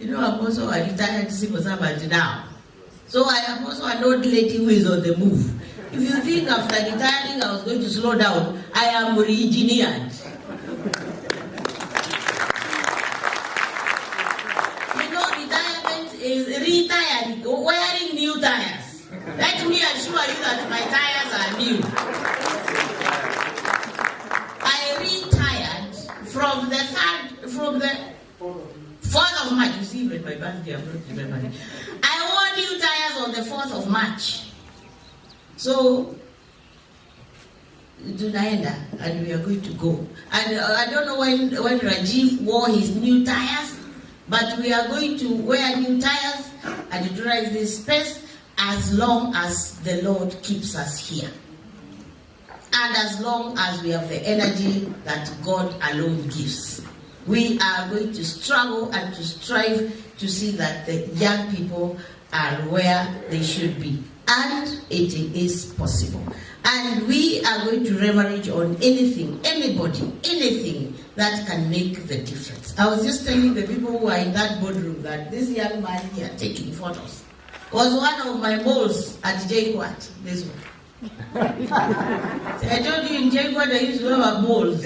I'm also a retired civil servant now. So I am also an old lady who is on the move. If you think after retiring I was going to slow down, I am re-engineered. Retirement is retired, wearing new tires. Let me assure you that my tires are new. I retired from the 4th of March. You see, with my birthday, I'm not remembering. I wore new tires on the 4th of March. So, tunaenda, and we are going to go. And I don't know when Rajiv wore his new tires, but we are going to wear new tires and drive this space as long as the Lord keeps us here. And as long as we have the energy that God alone gives. We are going to struggle and to strive to see that the young people are where they should be. And it is possible. And we are going to leverage on anything, anybody, anything that can make the difference. I was just telling the people who are in that boardroom that this young man here taking photos was one of my moles at JQuat, this one. I told you in JQuat I used to have moles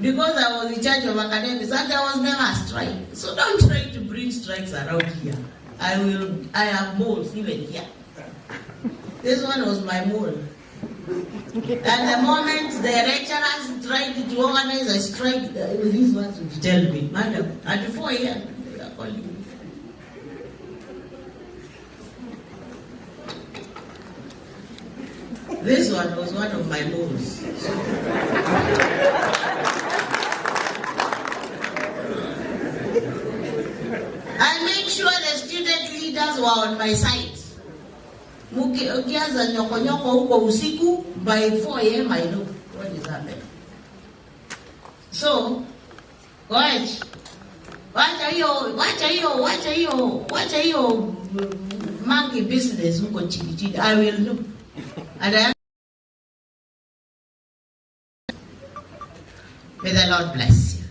because I was in charge of academics and there was never a strike. So don't try to bring strikes around here. I have moles even here. This one was my mole. And the moment the lecturers tried to organize a strike, these ones would tell me, madam, at 4 a.m. they are calling me. This one was one of my moles. I make sure the student leaders were on my side. Ukianza nyoko huko usiku, by 4 a.m. I know what is happening. So, wacha hiyo monkey business huko chini. I will know. And may the Lord bless you.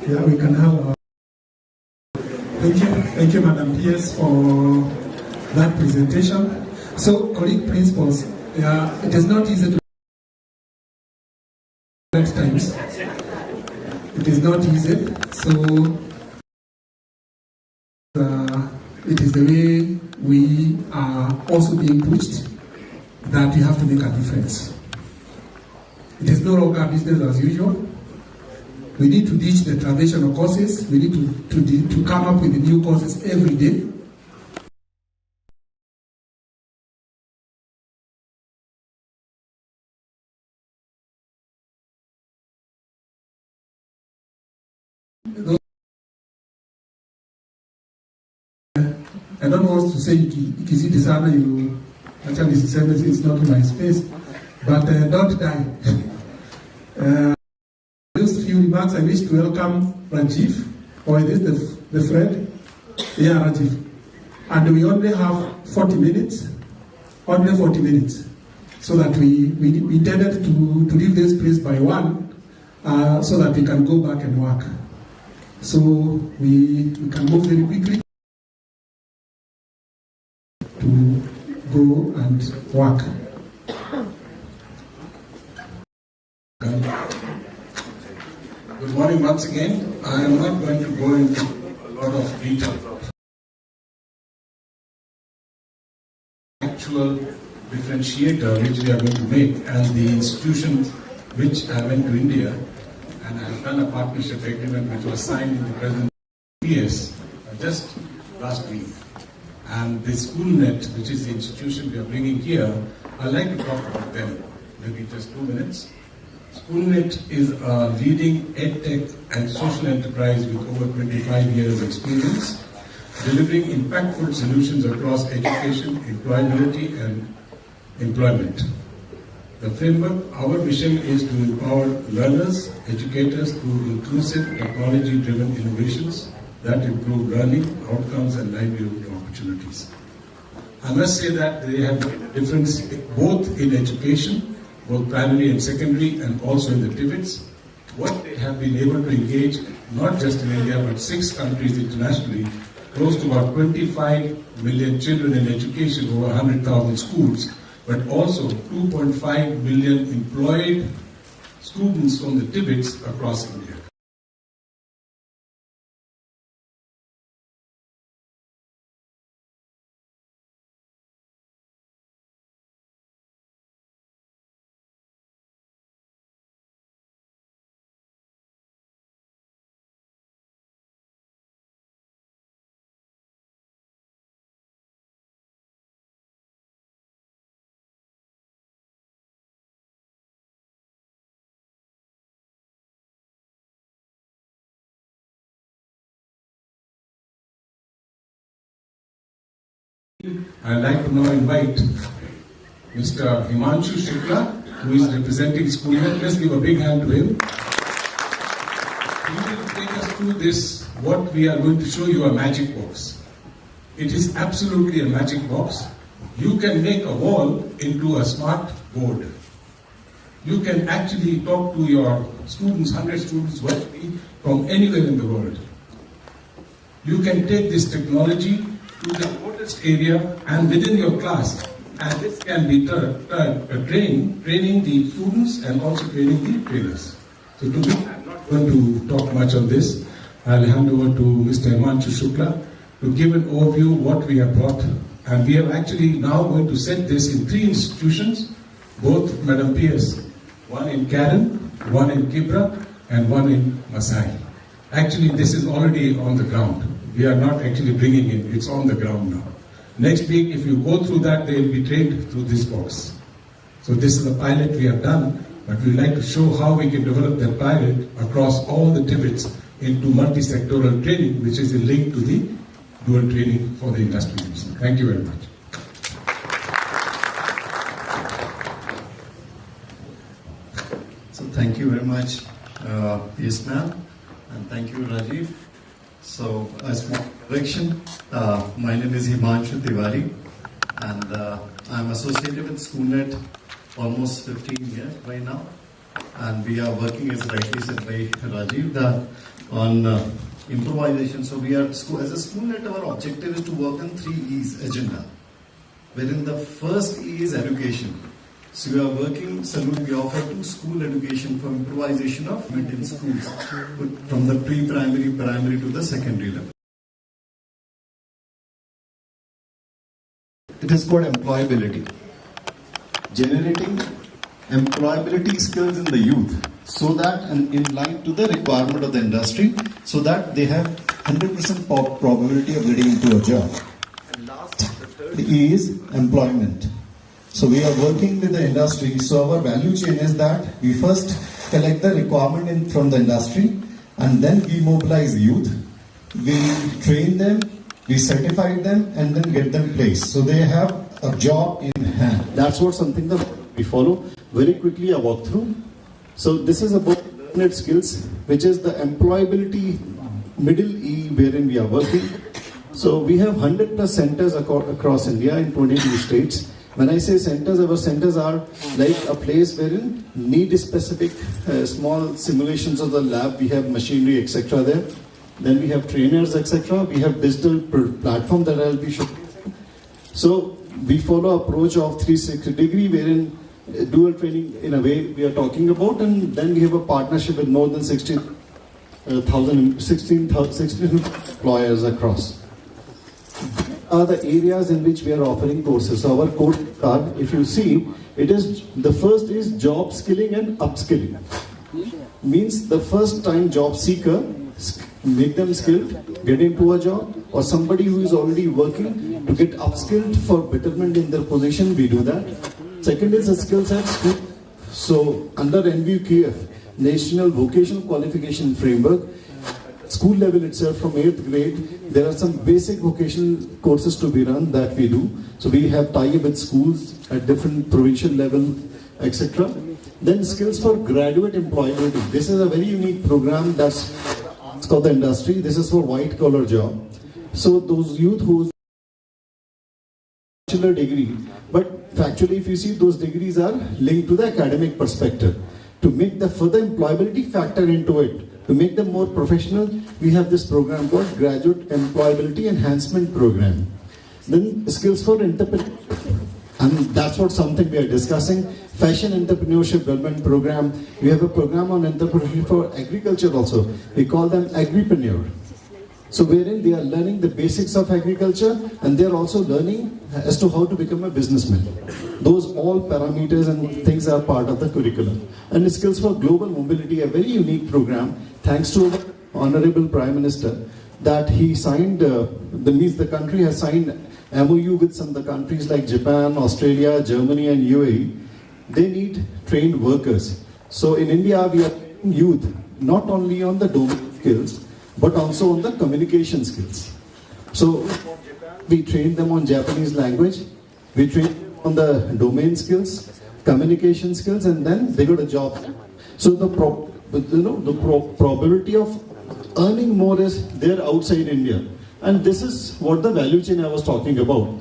Yeah, we can have Thank you, Madam PS, for that presentation. So, colleague principals, it is not easy to at times. It is not easy. So, it is the way we are also being pushed that we have to make a difference. It is no longer business as usual. We need to ditch the traditional courses. We need to come up with new courses every day. I don't want to say ikizidi sana, you actually it's not my space, but don't die. Just a few remarks. I wish to welcome Rajiv, or is it the friend? Yeah, Rajiv. And we only have 40 minutes, only 40 minutes, so that we intended to leave this place by 1, so that we can go back and work. So we can move very quickly to go and work. Good morning once again. I am not going to go into a lot of detail of actual differentiator which we are going to make, and the institution which I went to India and I've done a partnership agreement which was signed in the present PS just last week. And the SchoolNet, which is the institution we are bringing here, I'd like to talk about them, maybe just 2 minutes. SchoolNet is a leading EdTech and social enterprise with over 25 years experience, delivering impactful solutions across education, employability, and employment. The framework, our mission is to empower learners, educators through inclusive, technology-driven innovations that improve learning, outcomes, and livelihood opportunities. I must say that they have made a difference both in education, both primary and secondary, and also in the TVETs. What they have been able to engage, not just in India, but 6 countries internationally, close to about 25 million children in education, over 100,000 schools, but also 2.5 million employed students from the TVETs across India. I'd like to now invite Mr. Himanshu Shukla, who is representing SchoolNet. Let's give a big hand to him. He will take us through this, what we are going to show you, a magic box. It is absolutely a magic box. You can make a wall into a smart board. You can actually talk to your students, 100 students virtually from anywhere in the world. You can take this technology to the remotest area and within your class, and this can be training the students and also training the trainers. So to me, I'm not going to talk much on this. I'll hand over to Mr. Himanshu Shukla to give an overview of what we have brought. And we are actually now going to set this in 3 institutions, both Madam PS, one in Karen, one in Kibra, and one in Masai. Actually, this is already on the ground. We are not actually bringing it, it's on the ground now. Next week, if you go through that, they will be trained through this box. So this is a pilot we have done, but we'd like to show how we can develop that pilot across all the TVETs into multi-sectoral training, which is a link to the dual training for the industry. Thank you very much. So thank you very much, PS ma'am, and thank you, Rajiv. So, a small correction, my name is Himanshu Tiwari, and I'm associated with SchoolNet almost 15 years by now, and we are working, as rightly said by Rajiv, on improvisation. So we are, as a SchoolNet, our objective is to work on 3 E's agenda, wherein the first E is education. So we are working, we offer 2 school education for improvisation of in schools, from the pre-primary, primary to the secondary level. It is called employability. Generating employability skills in the youth, so that, and in line to the requirement of the industry, so that they have 100% probability of getting into a job. And last, the third E is employment. So we are working with the industry. So our value chain is that we first collect the requirement from the industry, and then we mobilize youth, we train them, we certify them, and then get them placed. So they have a job in hand. That's what something that we follow. Very quickly I walk through. So this is about learned skills, which is the employability middle E wherein we are working. So we have 100+ centers across India in 22 states. When I say centers, our centers are like a place wherein need-specific small simulations of the lab, we have machinery, etc. there. Then we have trainers, etc. We have digital platform that I'll be showing. So we follow approach of 360-degree, wherein dual training in a way we are talking about, and then we have a partnership with more than 16 employers across. Are the areas in which we are offering courses. So our course card, if you see, it is the first is job skilling and upskilling. means the first time job seeker, make them skilled, get into a job, or somebody who is already working to get upskilled for betterment in their position, we do that. Second is the skill set. So under NVQF, National Vocational Qualification Framework, school level itself from 8th grade, there are some basic vocational courses to be run that we do. So we have tie-up with schools at different provincial level, etc. Then skills for graduate employability. This is a very unique program that's called the industry. This is for white collar job. So those youth who bachelor degree, but factually if you see, those degrees are linked to the academic perspective. To make the further employability factor into it, to make them more professional, we have this program called Graduate Employability Enhancement Program. Then skills for entrepreneurship, and that's what something we are discussing. Fashion Entrepreneurship Development Program. We have a program on entrepreneurship for agriculture also. We call them Agripreneur. So wherein they are learning the basics of agriculture, and they are also learning as to how to become a businessman. Those all parameters and things are part of the curriculum. And skills for global mobility, a very unique program, thanks to our Honorable Prime Minister, that he signed, the country has signed MOU with some of the countries like Japan, Australia, Germany and UAE. They need trained workers. So in India, we are training youth not only on the domain skills, but also on the communication skills. So we train them on Japanese language, we train them on the domain skills, communication skills, and then they got a job. So the probability of earning more is there outside India. And this is what the value chain I was talking about.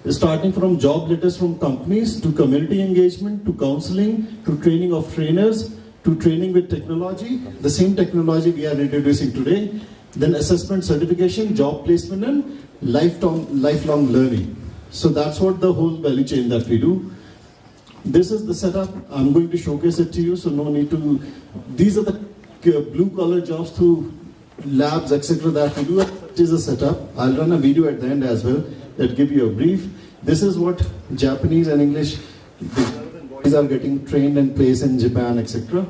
Starting from job letters from companies, to community engagement, to counseling, to training of trainers, to training with technology, the same technology we are introducing today, then assessment, certification, job placement, and lifelong learning. So that's what the whole value chain that we do. This is the setup. I'm going to showcase it to you, so no need to. These are the blue collar jobs through labs, etc. that we do. It is a setup. I'll run a video at the end as well that give you a brief. This is what Japanese and English boys are getting trained and placed in Japan, etc.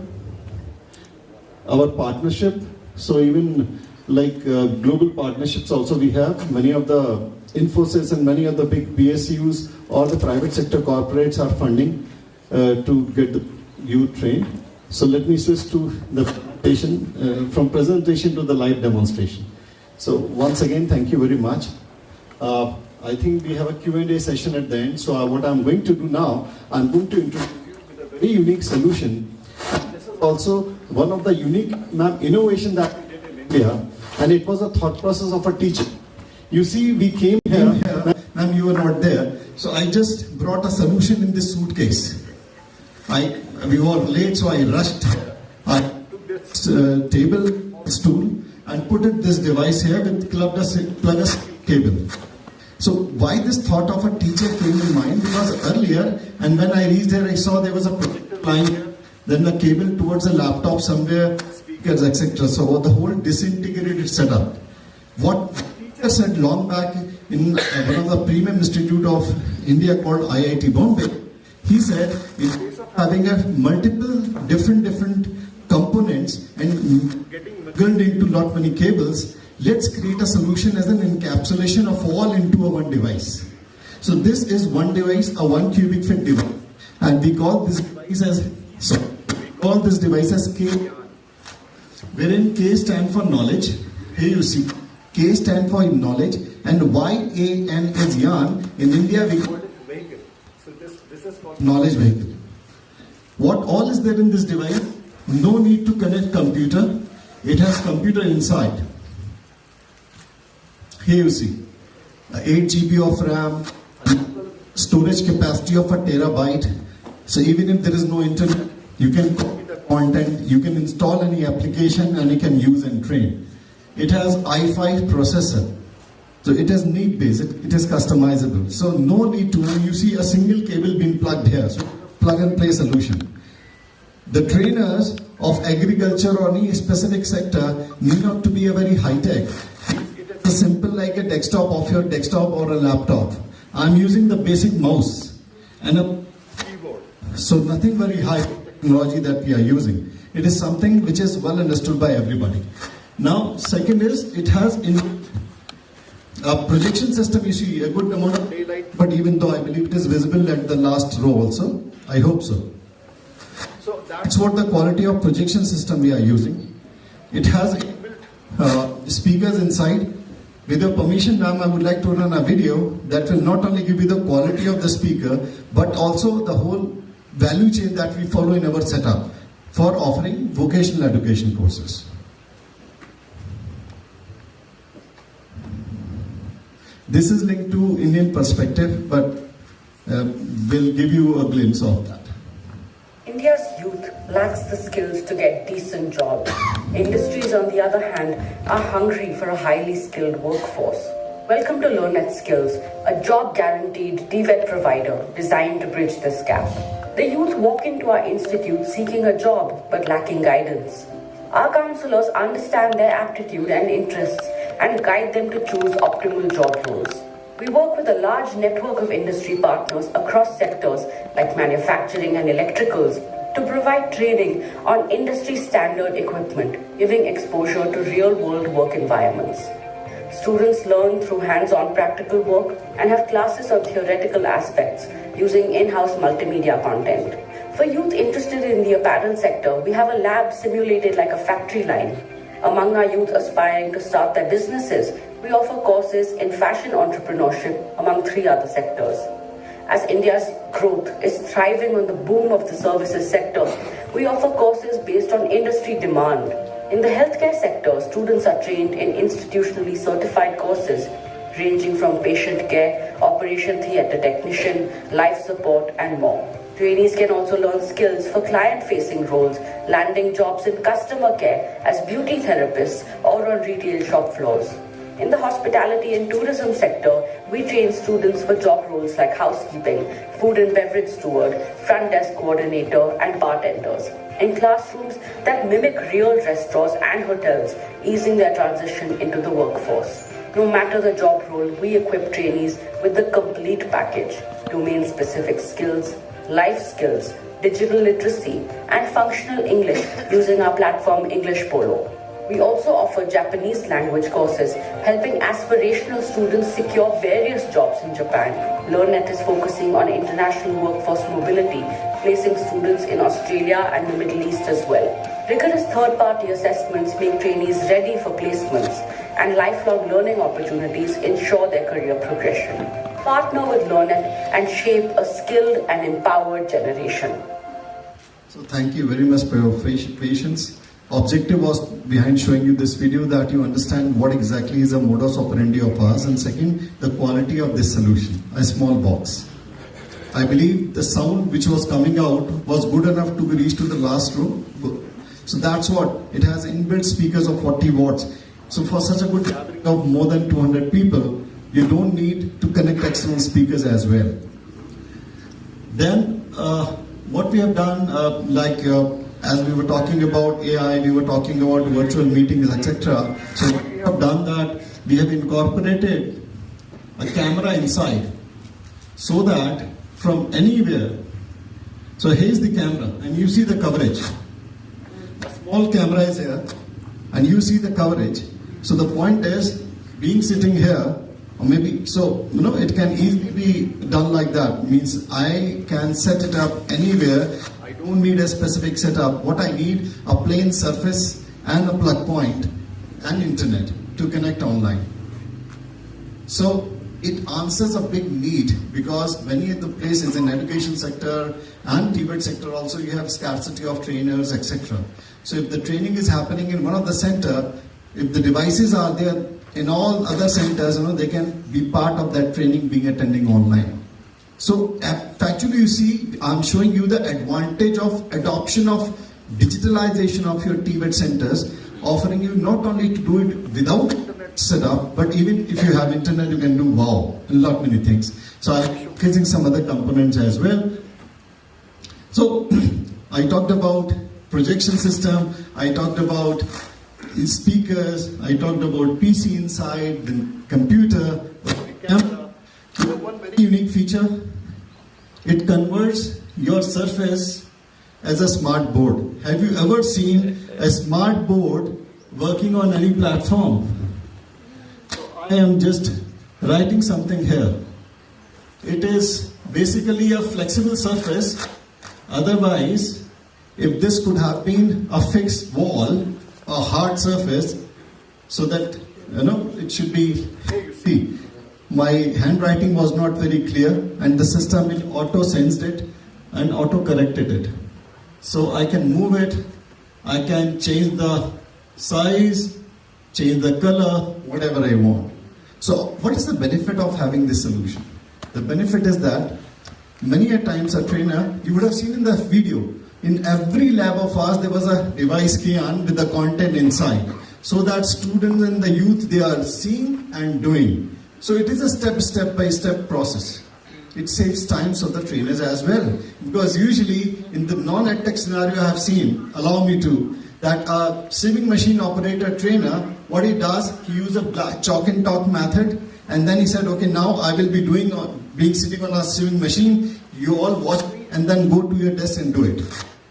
Our partnership, so even like global partnerships also we have. Many of the Infosys and many of the big PSUs or the private sector corporates are funding to get the youth trained. So let me switch to the presentation, from presentation to the live demonstration. So once again, thank you very much. I think we have a Q&A session at the end. So what I'm going to do now, I'm going to introduce you with a very unique solution. And this is also one of the unique innovation that we did in India. And it was a thought process of a teacher. You see, we came here, ma'am, you were not there. So I just brought a solution in this suitcase. We were late, so I rushed. I took this table, stool, and put this device here with plug a cable. So why this thought of a teacher came in mind? Because earlier, and when I reached there, I saw there was a projector line here, then the cable towards a laptop somewhere, speakers, etc. So the whole disintegrated setup. What teacher said long back in one of the premium institute of India called IIT Bombay, he said, in case of having a multiple different components and getting mingled into lot many cables, let's create a solution as an encapsulation of all into a one device. So this is one device, a 1 cubic feet device, and we call this device as K, wherein K stand for knowledge. Here you see, K stand for knowledge, and YAN is yarn. In India we call it vehicle. So this is called knowledge vehicle. What all is there in this device? No need to connect computer. It has computer inside. Here you see, 8 GB of RAM, storage capacity of a terabyte. So even if there is no internet, you can copy the content, you can install any application and you can use and train. It has i5 processor. So it is need based, it is customizable. So no need to, you see a single cable being plugged here. So plug and play solution. The trainers of agriculture or any specific sector need not to be a very high tech. It is simple like a desktop of your desktop or a laptop. I'm using the basic mouse and a keyboard. So nothing very high technology that we are using. It is something which is well understood by everybody. Now, second is, it has in a projection system, you see a good amount of daylight, but even though I believe it is visible at the last row also, I hope so. So that's what the quality of projection system we are using. It has speakers inside. With your permission, ma'am, I would like to run a video that will not only give you the quality of the speaker, but also the whole value chain that we follow in our setup for offering vocational education courses. This is linked to Indian perspective, but will give you a glimpse of that. India's youth lacks the skills to get decent jobs. Industries, on the other hand, are hungry for a highly skilled workforce. Welcome to LearnNet Skills, a job-guaranteed TVET provider designed to bridge this gap. The youth walk into our institute seeking a job but lacking guidance. Our counselors understand their aptitude and interests and guide them to choose optimal job roles. We work with a large network of industry partners across sectors like manufacturing and electricals to provide training on industry standard equipment, giving exposure to real-world work environments. Students learn through hands-on practical work and have classes on theoretical aspects using in-house multimedia content. For youth interested in the apparel sector, we have a lab simulated like a factory line. Among our youth aspiring to start their businesses, we offer courses in fashion entrepreneurship among 3 other sectors. As India's growth is thriving on the boom of the services sector, we offer courses based on industry demand. In the healthcare sector, students are trained in institutionally certified courses ranging from patient care, operation theatre technician, life support, and more. Trainees can also learn skills for client-facing roles, landing jobs in customer care as beauty therapists or on retail shop floors. In the hospitality and tourism sector, we train students for job roles like housekeeping, food and beverage steward, front desk coordinator, and bartenders, in classrooms that mimic real restaurants and hotels, easing their transition into the workforce. No matter the job role, we equip trainees with the complete package: domain-specific skills, life skills, digital literacy, and functional English using our platform English Polo. We also offer Japanese language courses, helping aspirational students secure various jobs in Japan. LearnNet is focusing on international workforce mobility, placing students in Australia and the Middle East as well. Rigorous third-party assessments make trainees ready for placements, and lifelong learning opportunities ensure their career progression. Partner with LearnNet and shape a skilled and empowered generation. So thank you very much for your patience. Objective was behind showing you this video that you understand what exactly is the modus operandi of ours, and second, the quality of this solution, a small box. I believe the sound which was coming out was good enough to be reached to the last row. So that's what, it has inbuilt speakers of 40 watts. So for such a good gathering of more than 200 people, you don't need to connect external speakers as well. Then what we have done, as we were talking about AI, we were talking about virtual meetings, etc. So what we have done that we have incorporated a camera inside so that from anywhere, so here's the camera and you see the coverage. A small camera is here and you see the coverage. So the point is, being sitting here, or maybe, so, it can easily be done like that. Means I can set it up anywhere. I don't need a specific setup. What I need, a plain surface and a plug point and internet to connect online. So it answers a big need, because many of the places in education sector and TVET sector also, you have scarcity of trainers, etc. So if the training is happening in one of the center, if the devices are there in all other centers, they can be part of that training being attending online. So factually, you see, I'm showing you the advantage of adoption of digitalization of your TVET centers, offering you not only to do it without internet setup, but even if you have internet, you can do a lot many things. So I'm showcasing some other components as well. So I talked about projection system, I talked about speakers, I talked about PC inside, the computer, the camera. One very unique feature, it converts your surface as a smart board. Have you ever seen a smart board working on any platform? So I am just writing something here. It is basically a flexible surface. Otherwise, if this could have been a fixed wall, a hard surface, so that it should be, you see, my handwriting was not very clear and the system will auto-sensed it and auto-corrected it. So I can move it, I can change the size, change the color, whatever I want. So what is the benefit of having this solution? The benefit is that many a times a trainer, you would have seen in the video, in every lab of ours there was a device key-on with the content inside, so that students and the youth, they are seeing and doing. So it is a step-by-step process. It saves time for the trainers as well. Because usually in the non-EdTech scenario I have seen, allow me to, that a sewing machine operator trainer, what he does, he uses a chalk and talk method, and then he said, okay, now I will be sitting on a sewing machine, you all watch me, and then go to your desk and do it.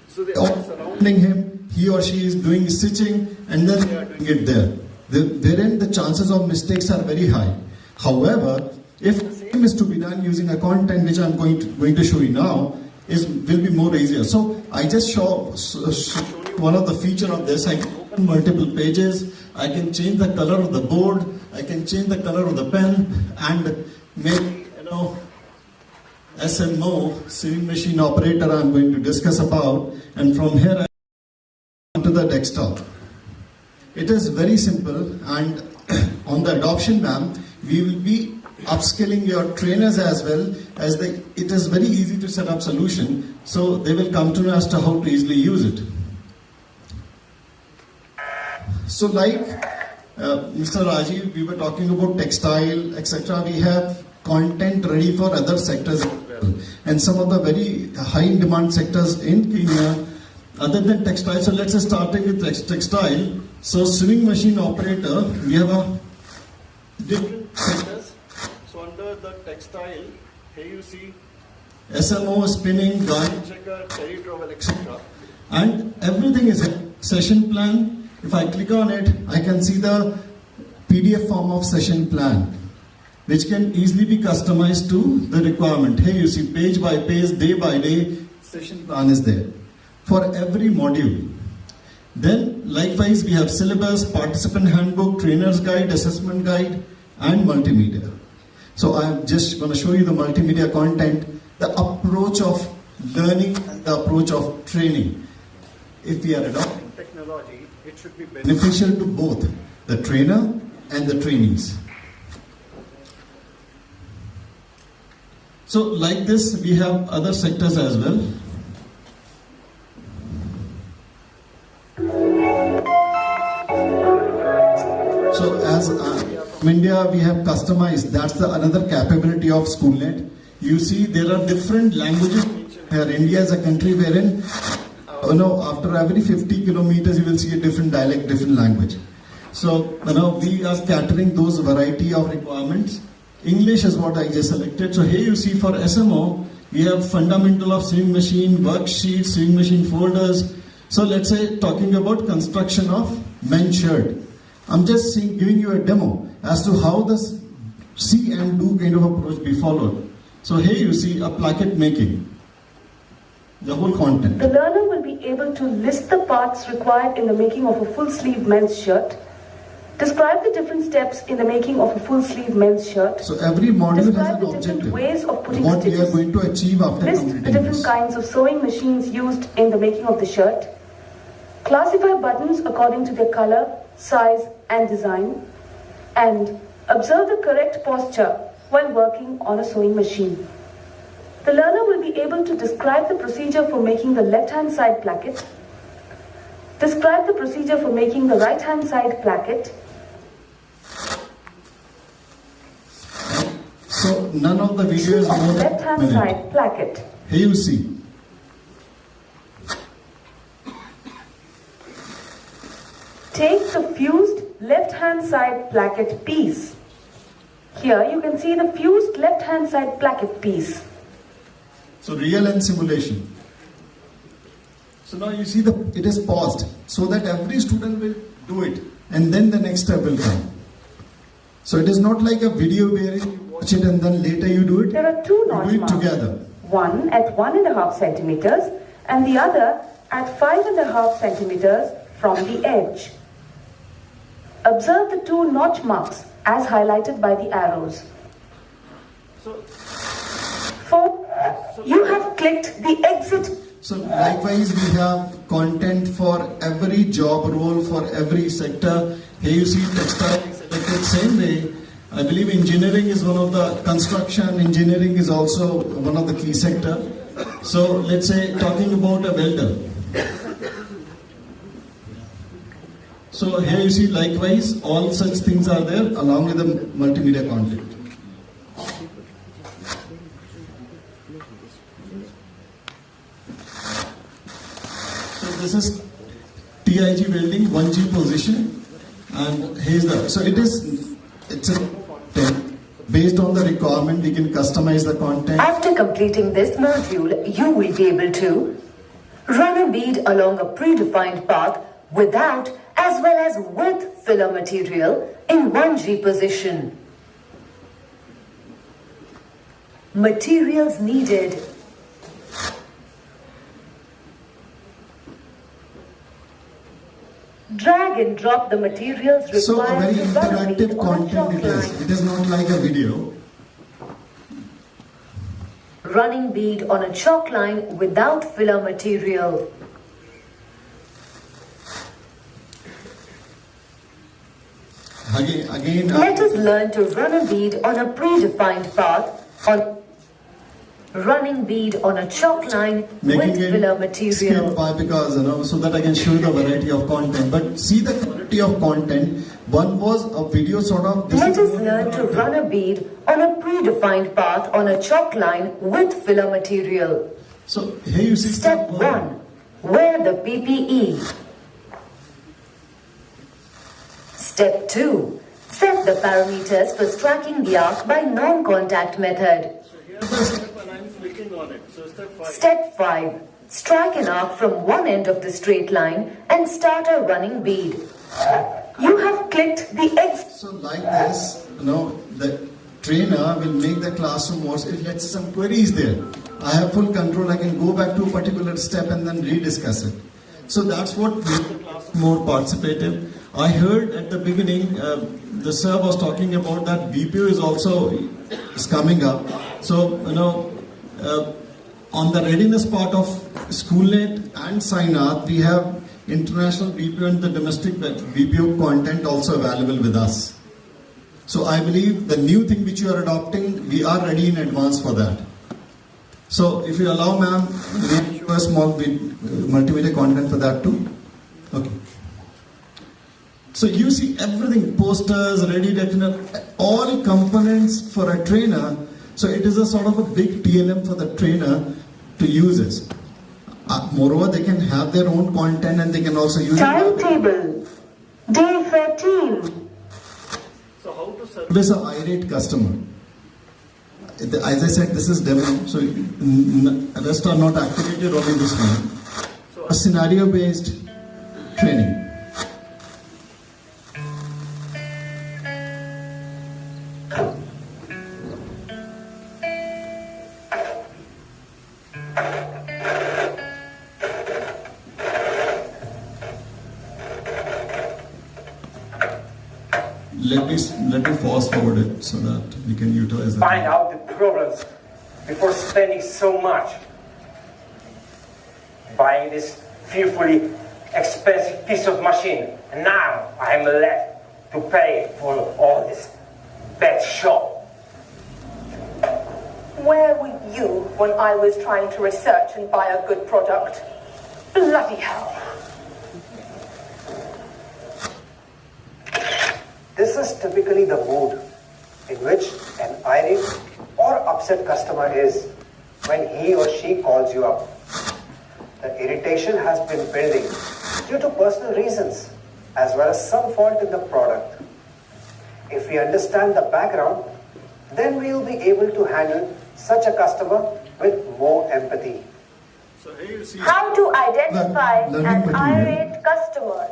So they all surrounding him, he or she is doing stitching, and then they are doing it there. Wherein the chances of mistakes are very high. However, if the same is to be done using a content which I'm going to show you now, will be more easier. So I just show you one of the feature of this. I can open multiple pages, I can change the color of the board, I can change the color of the pen, and make, SMO, sewing machine operator, I'm going to discuss about, and from here I come to the desktop. It is very simple, and on the adoption map, we will be upskilling your trainers as well, as it is very easy to set up solution, so they will come to know as to how to easily use it. So like Mr. Rajiv, we were talking about textile, etc. We have content ready for other sectors as well. And some of the very high demand sectors in Kenya, other than textile, so let's start with textile. So sewing machine operator, we have a different sectors. So under the textile, here you see SMO, spinning, garment checker, terry trowel, etc. And everything is a session plan. If I click on it, I can see the PDF form of session plan, which can easily be customized to the requirement. Here you see page by page, day by day, session plan is there for every module. Then likewise we have syllabus, participant handbook, trainer's guide, assessment guide, and multimedia. So I'm just going to show you the multimedia content, the approach of learning and the approach of training. If we are adopting technology, it should be beneficial to both the trainer and the trainees. So like this, we have other sectors as well. So as from India, we have customized, that's the another capability of SchoolNet. You see there are different languages here. India is a country wherein after every 50 kilometers you will see a different dialect, different language. So we are catering those variety of requirements. English is what I just selected. So here you see for SMO, we have fundamental of sewing machine, worksheets, sewing machine folders. So let's say talking about construction of men's shirt. I'm just giving you a demo as to how this see and do kind of approach be followed. So here you see a placket making. The whole content. The learner will be able to list the parts required in the making of a full sleeve men's shirt, describe the different steps in the making of a full sleeve men's shirt. So every module describe has an the different objective. ways of putting what stitches. we are going to achieve after List completing the different this. kinds of sewing machines used in the making of the shirt. Classify buttons according to their color, size and design. And observe the correct posture while working on a sewing machine. The learner will be able to describe the procedure for making the left-hand side placket, describe the procedure for making the right-hand side placket. So none of the video is more than left-hand a minute. side placket. Here you see. Take the fused left-hand side placket piece. Here you can see the fused left-hand side placket piece. So real and simulation. So now you see it is paused so that every student will do it and then the next step will come. So it is not like a video where you watch it and then later you do it. There are two notch do it marks, together. one at 1.5 centimeters and the other at 5.5 centimeters from the edge. Observe the two notch marks as highlighted by the arrows. You have clicked the exit. So likewise we have content for every job role, for every sector. Here you see textile selected same way. I believe engineering is one of the, construction, engineering is also one of the key sector. So let's say talking about a welder. So here you see likewise all such things are there along with the multimedia content. So this is TIG welding 1G position and here's the, so it's a based on the requirement we can customize the content. After completing this module, you will be able to run a bead along a predefined path without as well as with filler material in 1G position. Materials needed. Drag and drop the materials required. So a very interactive content it is. It is not like a video. Running bead on a chalk line without filler material. Again, let us learn to run a bead on a predefined path on running bead on a chalk line with filler material. Why? Because so that I can show you the variety of content. But see the quality of content. One was a video sort of. Let us learn to run a bead on a predefined path on a chalk line with filler material. So here you see step 1. Wear the PPE. Step 2. Set the parameters for striking the arc by non-contact method. Step 5. Strike an arc from one end of the straight line and start a running bead. You have clicked the X. So like this, the trainer will make the classroom more, let's say some queries there. I have full control, I can go back to a particular step and then rediscuss it. So that's what makes the class more participative. I heard at the beginning, the sir was talking about that BPO is coming up. So, on the readiness part of SchoolNet and Signath, we have international BPO and the domestic BPO content also available with us. So I believe the new thing which you are adopting, we are ready in advance for that. So if you allow, ma'am, maybe show a small bit multimedia content for that too. Okay. So you see everything, posters, ready reckoner, all components for a trainer. So it is a sort of a big TLM for the trainer to use it. Moreover, they can have their own content and they can also use timetable. Day 13. So how to service an irate customer? As I said, this is demo, so rest are not activated, only this one. So a scenario-based training. Let me fast forward it so that we can utilize it. Find out the problems before spending so much. Buying this fearfully expensive piece of machine, and now I am left to pay for all this bad shop. Where were you when I was trying to research and buy a good product? Bloody hell. This is typically the mood in which an irate or upset customer is when he or she calls you up. The irritation has been building due to personal reasons as well as some fault in the product. If we understand the background, then we will be able to handle such a customer with more empathy. How to identify an irate customer.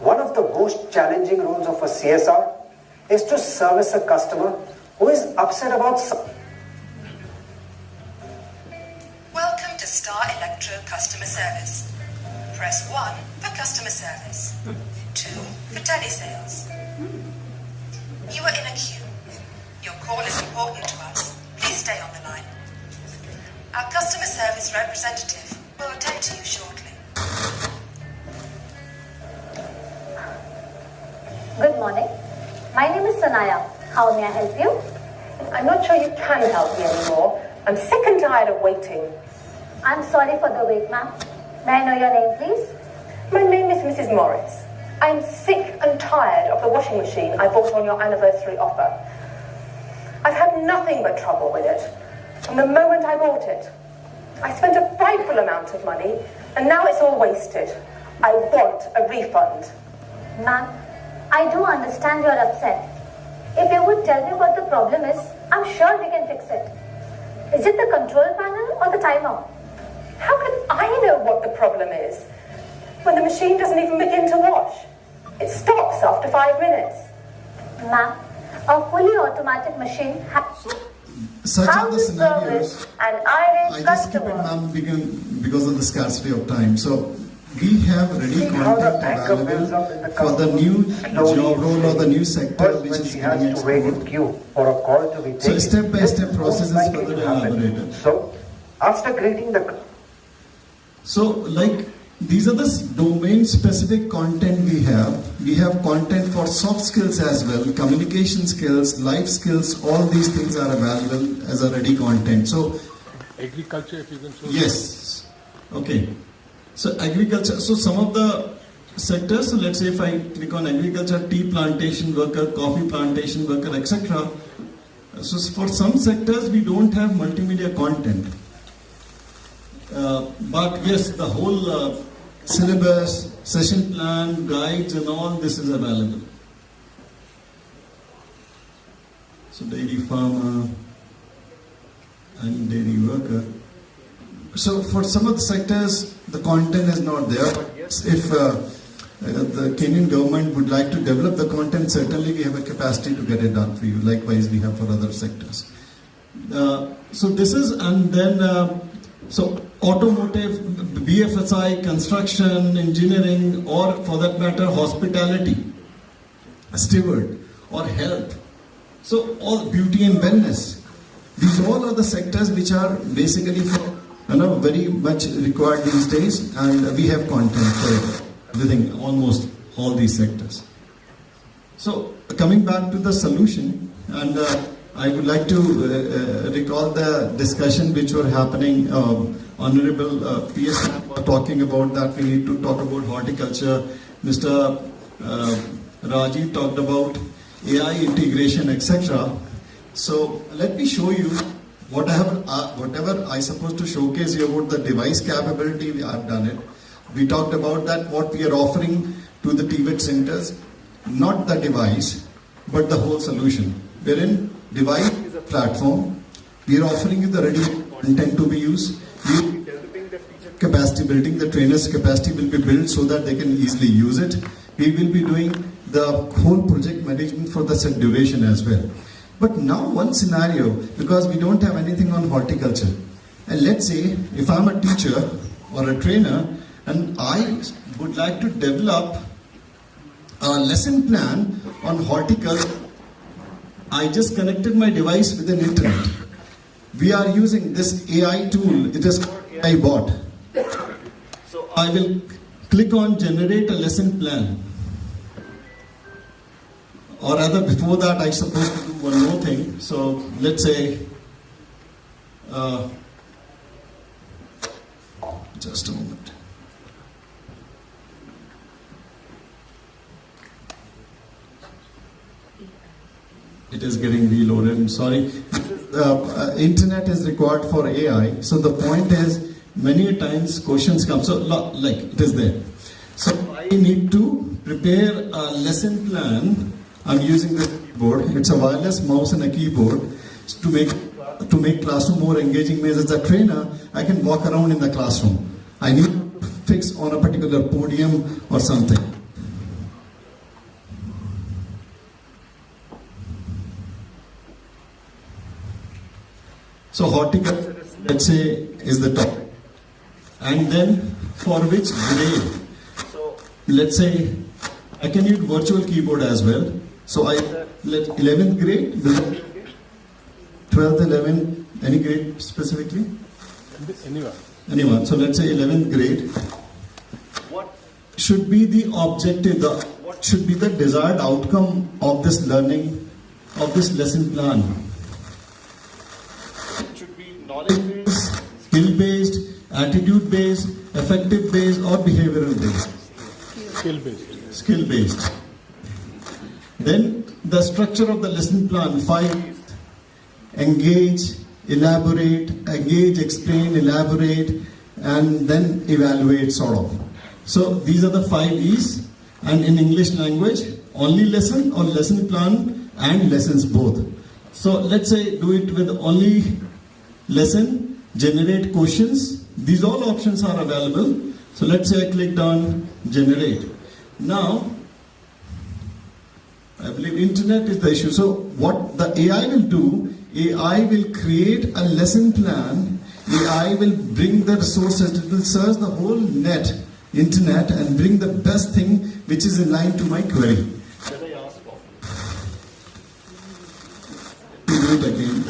One of the most challenging roles of a CSR is to service a customer who is upset about something. Welcome to Star Electro Customer Service. Press 1 for customer service, 2 for telesales. You are in a queue. Your call is important to us. Please stay on the line. Our customer service representative will attend to you shortly. Good morning. My name is Sanaya. How may I help you? I'm not sure you can help me anymore. I'm sick and tired of waiting. I'm sorry for the wait, ma'am. May I know your name, please? My name is Mrs. Morris. I'm sick and tired of the washing machine I bought on your anniversary offer. I've had nothing but trouble with it from the moment I bought it. I spent a frightful amount of money and now it's all wasted. I want a refund. Ma'am, I do understand you're upset. If you would tell me what the problem is, I'm sure we can fix it. Is it the control panel or the timer? How can I know what the problem is when the machine doesn't even begin to wash? It stops after 5 minutes. Ma'am, a fully automatic machine has Such are the scenarios. An irate I just keep it, ma'am, because of the scarcity of time. So we have ready content available for the new job role or the new sector which is getting explored. So step-by-step processes further elaborated. So after greeting the... So like these are the domain-specific content we have. We have content for soft skills as well, communication skills, life skills, all these things are available as a ready content. So agriculture, if you can show. Yes. Okay. So agriculture, so some of the sectors, so let's say if I click on agriculture, tea plantation worker, coffee plantation worker, etc. So for some sectors we don't have multimedia content. But yes, the whole syllabus, session plan, guides and all this is available. So dairy farmer and dairy worker. So for some of the sectors, the content is not there. But yes, if the Kenyan government would like to develop the content, certainly we have a capacity to get it done for you. Likewise, we have for other sectors. So this is, and then, so automotive, BFSI, construction, engineering, or for that matter, hospitality, steward, or health. So all beauty and wellness. These all are the sectors which are basically for, very much required these days, and we have content for everything, almost all these sectors. So coming back to the solution, and I would like to recall the discussion which were happening. Honorable PS was talking about that we need to talk about horticulture. Mr. Rajiv talked about AI integration, etc. So let me show you whatever I supposed to showcase you about the device capability. We have done it. We talked about that what we are offering to the TVET centers, not the device, but the whole solution. Wherein device is a platform. We are offering you the ready content to be used. We will be developing the teacher capacity building. The trainers' capacity will be built so that they can easily use it. We will be doing the whole project management for the set duration as well. But now one scenario, because we don't have anything on horticulture. And let's say if I'm a teacher or a trainer and I would like to develop a lesson plan on horticulture, I just connected my device with an internet. We are using this AI tool, it is called AI bot. So I will click on generate a lesson plan. Or rather before that I supposed to do one more thing. So let's say, just a moment. It is getting reloaded, I'm sorry. Internet is required for AI. So the point is, many times questions come. So like it is there. So I need to prepare a lesson plan. I'm using this keyboard. It's a wireless mouse and a keyboard. to make classroom more engaging means as a trainer, I can walk around in the classroom. I need to fix on a particular podium or something. So horticulture, let's say, is the topic. And then for which grade? So let's say I can use virtual keyboard as well. So I let 11th grade, 12th, 11th, any grade specifically? Anyone. So let's say 11th grade. What should be the objective? What should be the desired outcome of this learning, of this lesson plan? It should be knowledge-based, skill-based, attitude-based, affective-based, or behavioral-based? Skill-based. Skill-based. Then the structure of the lesson plan, 5: engage, elaborate, engage, explain, elaborate, and then evaluate, sort of. So these are the 5 E's, and in English language, only lesson or lesson plan and lessons both. So let's say do it with only lesson, generate questions. These all options are available. So let's say I clicked on generate. Now, I believe internet is the issue. So what the AI will do, AI will create a lesson plan. AI will bring the resources. It will search the whole internet, and bring the best thing which is in line to my query. Can I ask for? Do it again.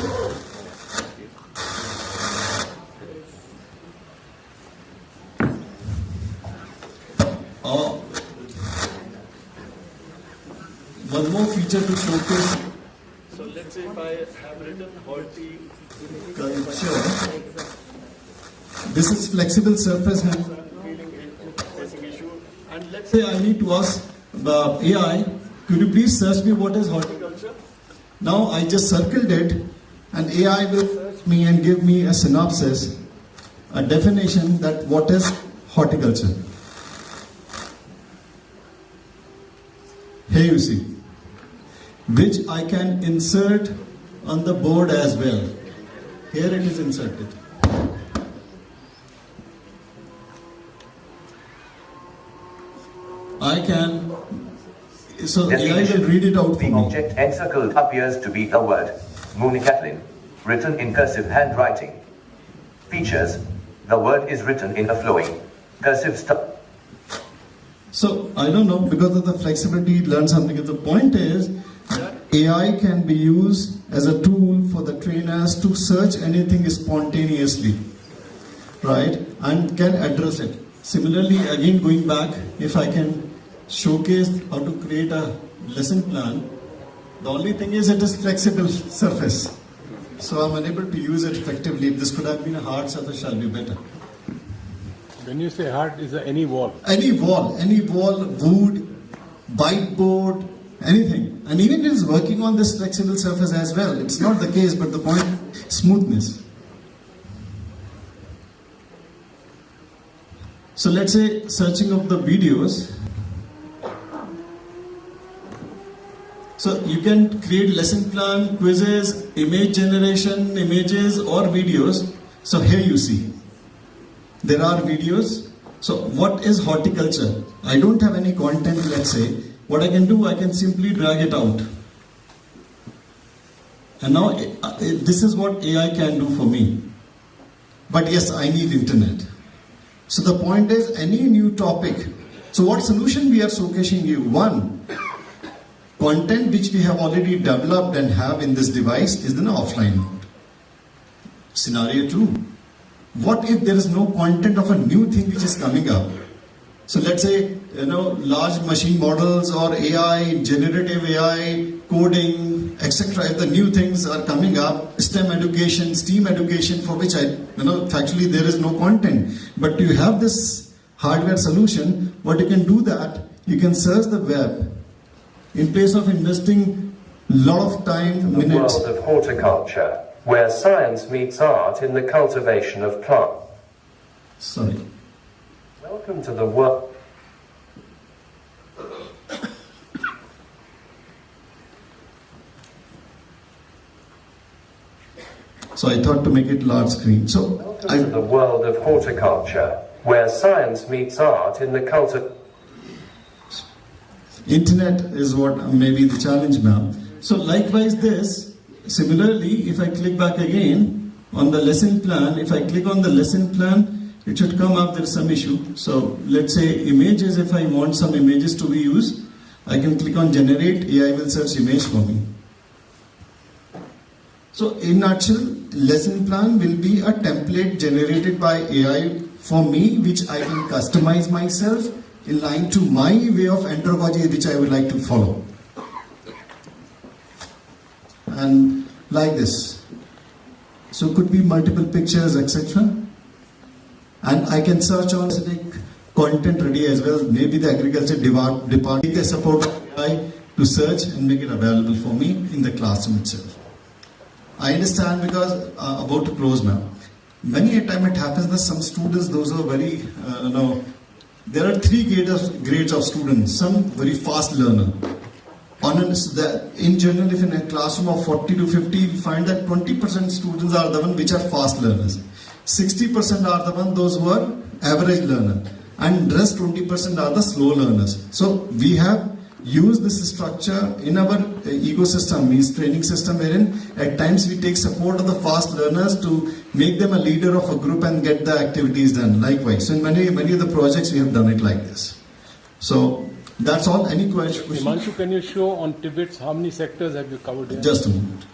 One more feature to showcase. So let's say if I have written horticulture, this is flexible surface and facing issue. And let's say I need to ask the AI, could you please search me what is horticulture? Now I just circled it, and AI will search me and give me a synopsis, a definition that what is horticulture. Here you see, which I can insert on the board as well. Here it is inserted. I can, so AI will read it out for me. The object encircled appears to be a word, Moonikatlin, written in cursive handwriting. Features, the word is written in a flowing, cursive style. So, I don't know, because of the flexibility, learn something. The point is that AI can be used as a tool for the trainers to search anything spontaneously, right? And can address it. Similarly, again going back, if I can showcase how to create a lesson plan, the only thing is it is flexible surface. So I'm unable to use it effectively. If this could have been a hard surface, shall be better. When you say hard, is there any wall? Any wall, wood, whiteboard, anything. And even it is working on this flexible surface as well. It's not the case, but the point, smoothness. So let's say searching of the videos. So you can create lesson plan, quizzes, image generation, images or videos. So here you see, there are videos. So what is horticulture? I don't have any content, let's say. What I can do, I can simply drag it out. And now this is what AI can do for me. But yes, I need internet. So the point is, any new topic. So what solution we are showcasing you? One, content which we have already developed and have in this device is in an offline mode. Scenario 2, what if there is no content of a new thing which is coming up? So let's say, large machine models or AI, generative AI, coding, etc. If the new things are coming up, STEM education, STEAM education, for which factually there is no content. But you have this hardware solution, what you can do that, you can search the web. In place of investing a lot of time, minutes. The world of horticulture, where science meets art in the cultivation of plants. Sorry. Welcome to the world. So I thought to make it large screen. So Welcome to the world of horticulture, where science meets art in the culture. Internet is what may be the challenge now. So likewise this, similarly, if I click back again on the lesson plan, if I click on the lesson plan, it should come up, there's some issue. So let's say images, if I want some images to be used, I can click on generate, AI will search image for me. So in nutshell, lesson plan will be a template generated by AI for me, which I can customize myself in line to my way of andragogy which I would like to follow. And like this. So could be multiple pictures, etc. And I can search on specific content ready as well. Maybe the agriculture department take the support of AI to search and make it available for me in the classroom itself. I understand because about to close now. Many a time it happens that some students, those are very, there are three grades of students. Some very fast learner. In general, if in a classroom of 40 to 50, we find that 20% students are the ones which are fast learners. 60% are the ones those who are average learner. And rest 20% are the slow learners. So we have used this structure in our ecosystem, means training system, wherein at times we take support of the fast learners to make them a leader of a group and get the activities done. Likewise, so in many of the projects we have done it like this. So that's all. Any question? Himanshu, can you show on TVETs how many sectors have you covered here? Just a moment.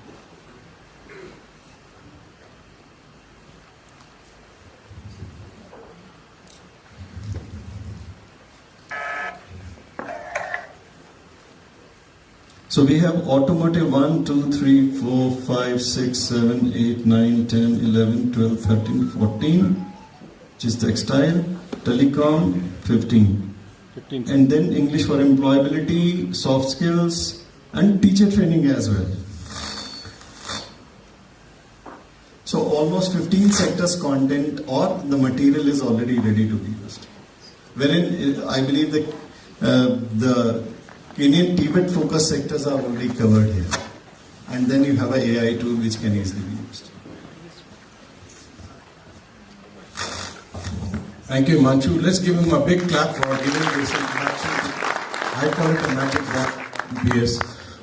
So we have automotive 1, 2, 3, 4, 5, 6, 7, 8, 9, 10, 11, 12, 13, 14, which is textile, telecom, 15. And then English for employability, soft skills, and teacher training as well. So almost 15 sectors content or the material is already ready to be used. Wherein I believe that the Kenyan TVET focus sectors are already covered here. And then you have an AI tool which can easily be used. Thank you, Manchu. Let's give him a big clap for giving this introduction. I call it a magic wand PS.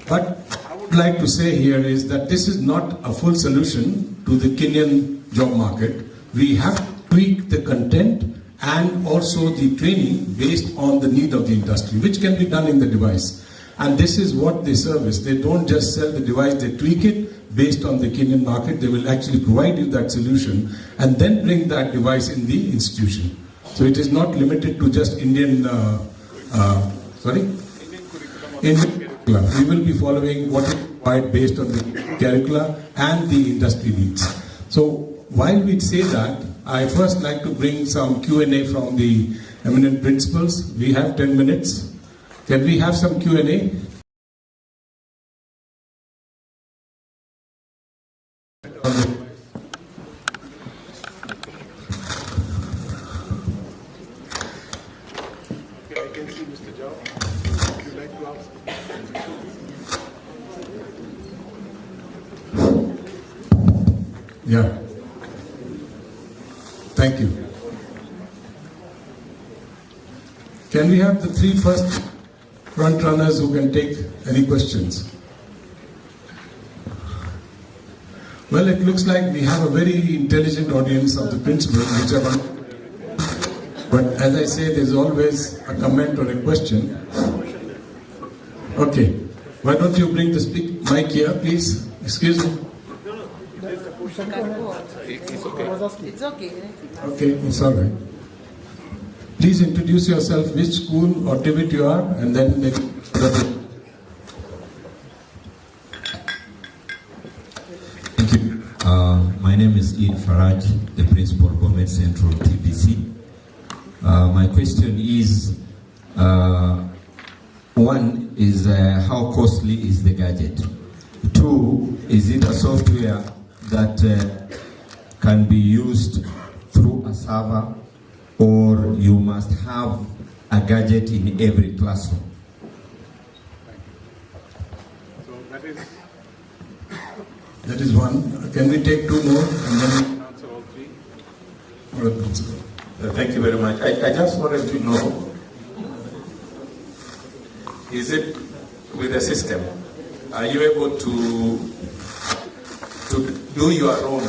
But I would like to say here is that this is not a full solution to the Kenyan job market. We have to tweak the content and also the training based on the need of the industry, which can be done in the device. And this is what they service. They don't just sell the device, they tweak it based on the Kenyan market. They will actually provide you that solution and then bring that device in the institution. So it is not limited to just Indian, Indian curriculum. We will be following what is required based on the curricula and the industry needs. So while we say that, I first like to bring some Q&A from the eminent principals. We have 10 minutes. Can we have some Q&A? Yeah. Thank you. Can we have the three first front runners who can take any questions? Well, it looks like we have a very intelligent audience of the principals, which are. But as I say, there's always a comment or a question. Okay. Why don't you bring the mic here, please? Excuse me. It's okay. It's okay. Okay, it's all right. Please introduce yourself, which school or TVET you are, and then maybe. Thank you. My name is Eid Faraj, the principal of Bomet Central TBC. My question is, one is how costly is the gadget? Two, is it a software that can be used through a server, or you must have a gadget in every classroom? So that is That is one. Can we take two more and then we can answer all three? All right, Principal. Thank you very much. I just wanted to know, is it with the system, are you able to do your own,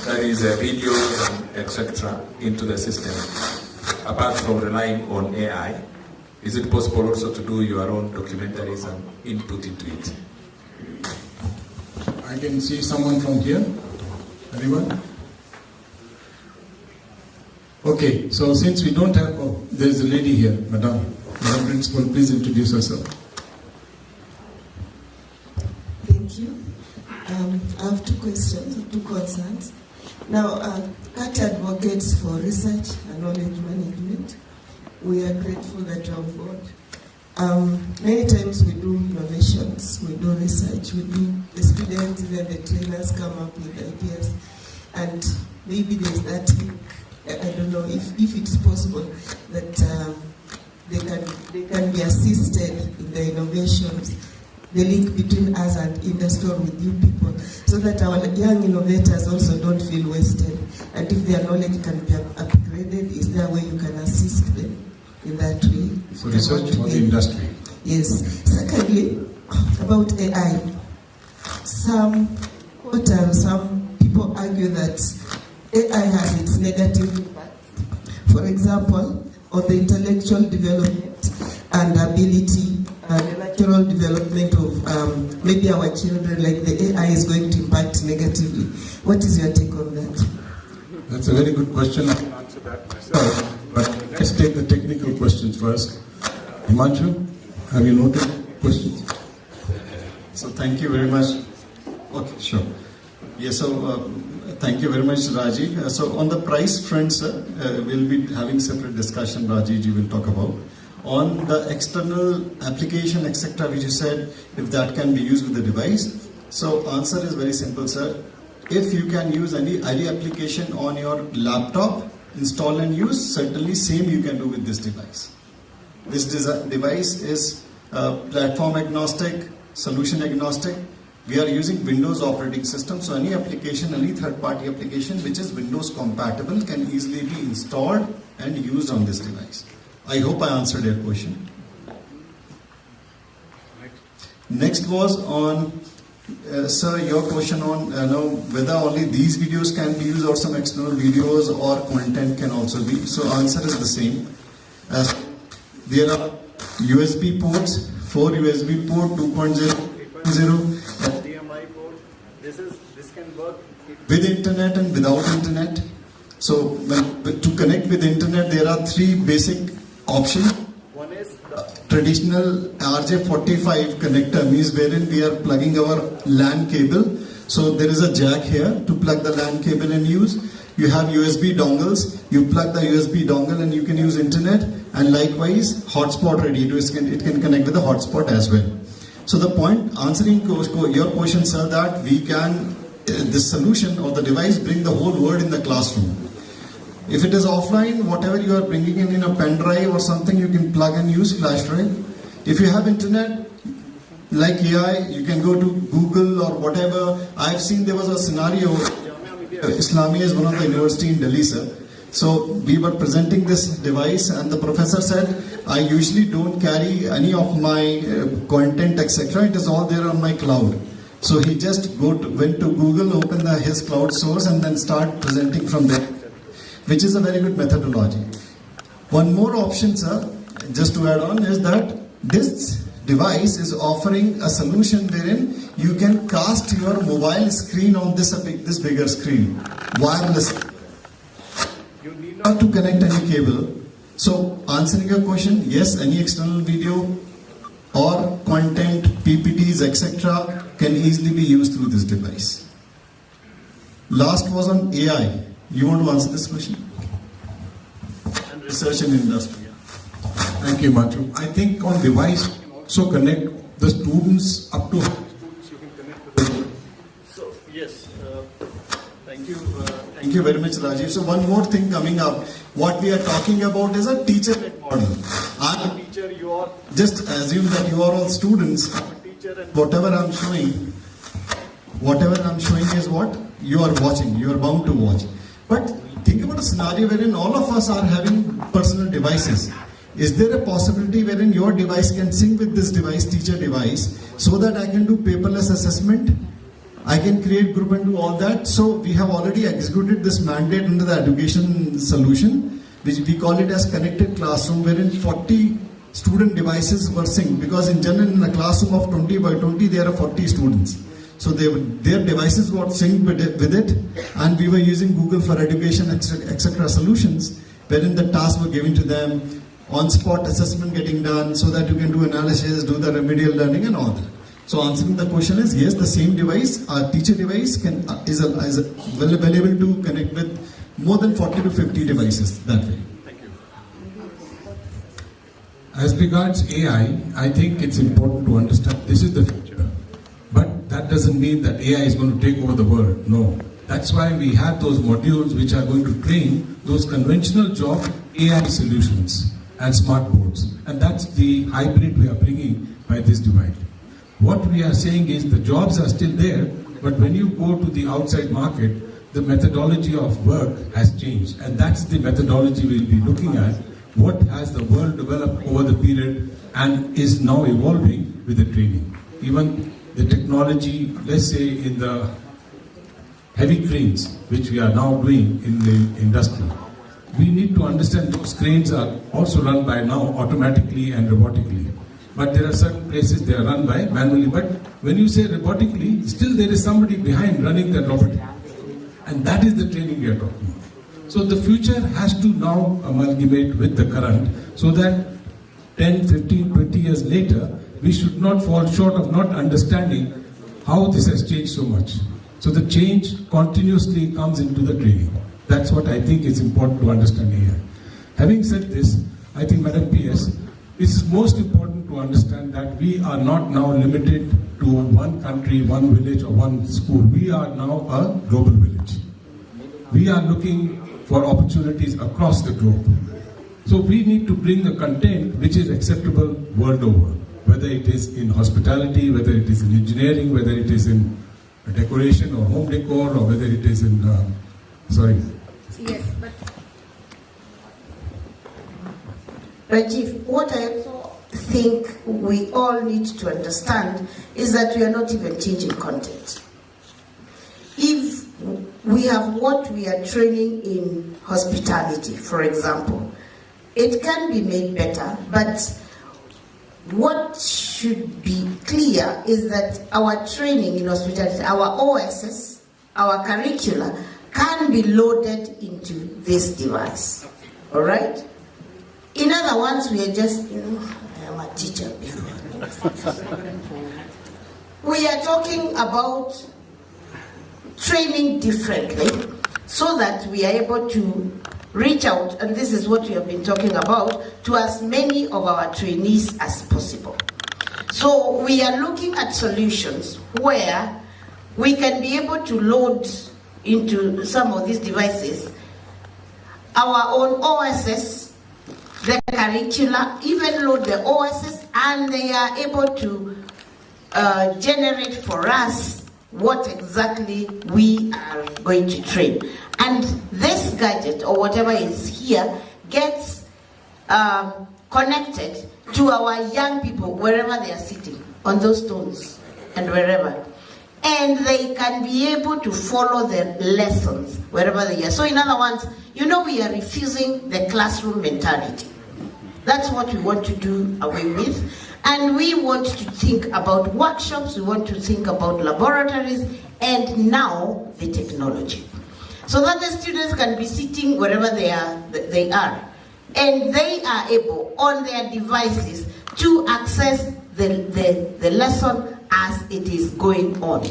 that is videos and etc. into the system, apart from relying on AI? Is it possible also to do your own documentaries and input into it? I can see someone from here. Anyone? Okay, so since we don't have, there's a lady here, Madam Principal, please introduce yourself. Thank you. I have two questions, two concerns. Now, CAT advocates for research and knowledge management. We are grateful that you're on board. Many times we do innovations, we do research, the students, even the trainers come up with ideas, and maybe there's that link. I don't know if it's possible that they can be assisted in the innovations, the link between us and industry or with you people, so that our young innovators also don't feel wasted. And if their knowledge can be upgraded, is there a way you can assist them in that way? So research for the industry. Yes. Secondly, about AI, some people argue that AI has its negative impact. For example, on the intellectual development and ability and the natural development of maybe our children, like the AI is going to impact negatively. What is your take on that? That's a very good question. I can answer that myself, but let's take the technical questions first. Himanshu, have you noted questions? So thank you very much. Okay, sure. Yes, so thank you very much, Rajiv. So on the price front, sir, we'll be having separate discussion, Rajiv, you will talk about. On the external application, etc., which you said, if that can be used with the device. So answer is very simple, sir. If you can use any application on your laptop, install and use, certainly same you can do with this device. This device is platform agnostic, solution agnostic. We are using Windows operating system, so any application, any third-party application which is Windows compatible can easily be installed and used on this device. I hope I answered your question. Next was on, sir, your question on whether only these videos can be used or some external videos or content can also be. So answer is the same. As there are USB ports, 4 USB port, 2.0, 8.0. HDMI port. This can work with internet and without internet. So to connect with internet, there are three basic options. One is the traditional RJ45 connector, means wherein we are plugging our LAN cable. So there is a jack here to plug the LAN cable and use. You have USB dongles. You plug the USB dongle and you can use internet. And likewise, hotspot ready. It can connect with the hotspot as well. So the point, answering your question, sir, that we can, this solution or the device bring the whole world in the classroom. If it is offline, whatever you are bringing in a pen drive or something, you can plug and use flash drive. If you have internet, like AI, you can go to Google or whatever. I've seen there was a scenario, Islamia is one of the university in Delhi, sir. So we were presenting this device and the professor said, I usually don't carry any of my content, etc. It is all there on my cloud. So he just went to Google, opened his cloud source and then start presenting from there, which is a very good methodology. One more option, sir, just to add on, is that this device is offering a solution wherein you can cast your mobile screen on this bigger screen, wirelessly. You need not to connect any cable. So answering your question, yes, any external video or content, PPTs, etc. can easily be used through this device. Last was on AI. You want to answer this question? And research and industry. Thank you, Manju. I think on device, you can also connect the students up to students you can connect with them. So, yes. Thank you very much, Rajiv. So one more thing coming up. What we are talking about is a teacher-led model. I'm a teacher, you are... Just assume that you are all students. I'm a teacher and whatever I'm showing, whatever I'm showing is what you are watching, you are bound to watch. But think about a scenario wherein all of us are having personal devices. Is there a possibility wherein your device can sync with this device, teacher device, so that I can do paperless assessment? I can create group and do all that. So we have already executed this mandate under the education solution, which we call it as connected classroom, wherein 40 student devices were synced, because in general in a classroom of 20 by 20 there are 40 students. So their devices were synced with it, and we were using Google for Education, etc. solutions, wherein the tasks were given to them, on-spot assessment getting done, so that you can do analysis, do the remedial learning and all that. So answering the question is, yes, the same device, our teacher device is available to connect with more than 40 to 50 devices that way. Thank you. As regards AI, I think it's important to understand this is the future. But that doesn't mean that AI is going to take over the world. No. That's why we have those modules which are going to train those conventional job AI solutions and smart boards. And that's the hybrid we are bringing by this divide. What we are saying is the jobs are still there, but when you go to the outside market, the methodology of work has changed. And that's the methodology we'll be looking at. What has the world developed over the period and is now evolving with the training. Even the technology, let's say in the heavy cranes, which we are now doing in the industry, we need to understand those cranes are also run by now automatically and robotically. But there are certain places they are run by manually. But when you say robotically, still there is somebody behind running that robot. And that is the training we are talking about. So the future has to now amalgamate with the current, so that 10, 15, 20 years later, we should not fall short of not understanding how this has changed so much. So the change continuously comes into the training. That's what I think is important to understand here. Having said this, I think, Madam PS, it is most important to understand that we are not now limited to one country, one village or one school. We are now a global village. We are looking for opportunities across the globe. So we need to bring a content which is acceptable world over, whether it is in hospitality, whether it is in engineering, whether it is in decoration or home decor, or whether it is in, Yes, but Rajiv, what I think we all need to understand is that we are not even changing content. If we have what we are training in hospitality, for example, it can be made better, but what should be clear is that our training in hospitality, our OSS, our curricula, can be loaded into this device. All right? In other words, we are just, I am a teacher before. We are talking about training differently so that we are able to reach out, and this is what we have been talking about, to as many of our trainees as possible. So we are looking at solutions where we can be able to load into some of these devices our own OSS, the curricula, even load the OSS, and they are able to generate for us what exactly we are going to train. And this gadget, or whatever is here, gets connected to our young people wherever they are sitting, on those stones and wherever. And they can be able to follow the lessons wherever they are. So in other words, you know, we are refusing the classroom mentality. That's what we want to do away with. And we want to think about workshops, we want to think about laboratories, and now the technology. So that the students can be sitting wherever they are. And they are able, on their devices, to access the lesson as it is going on.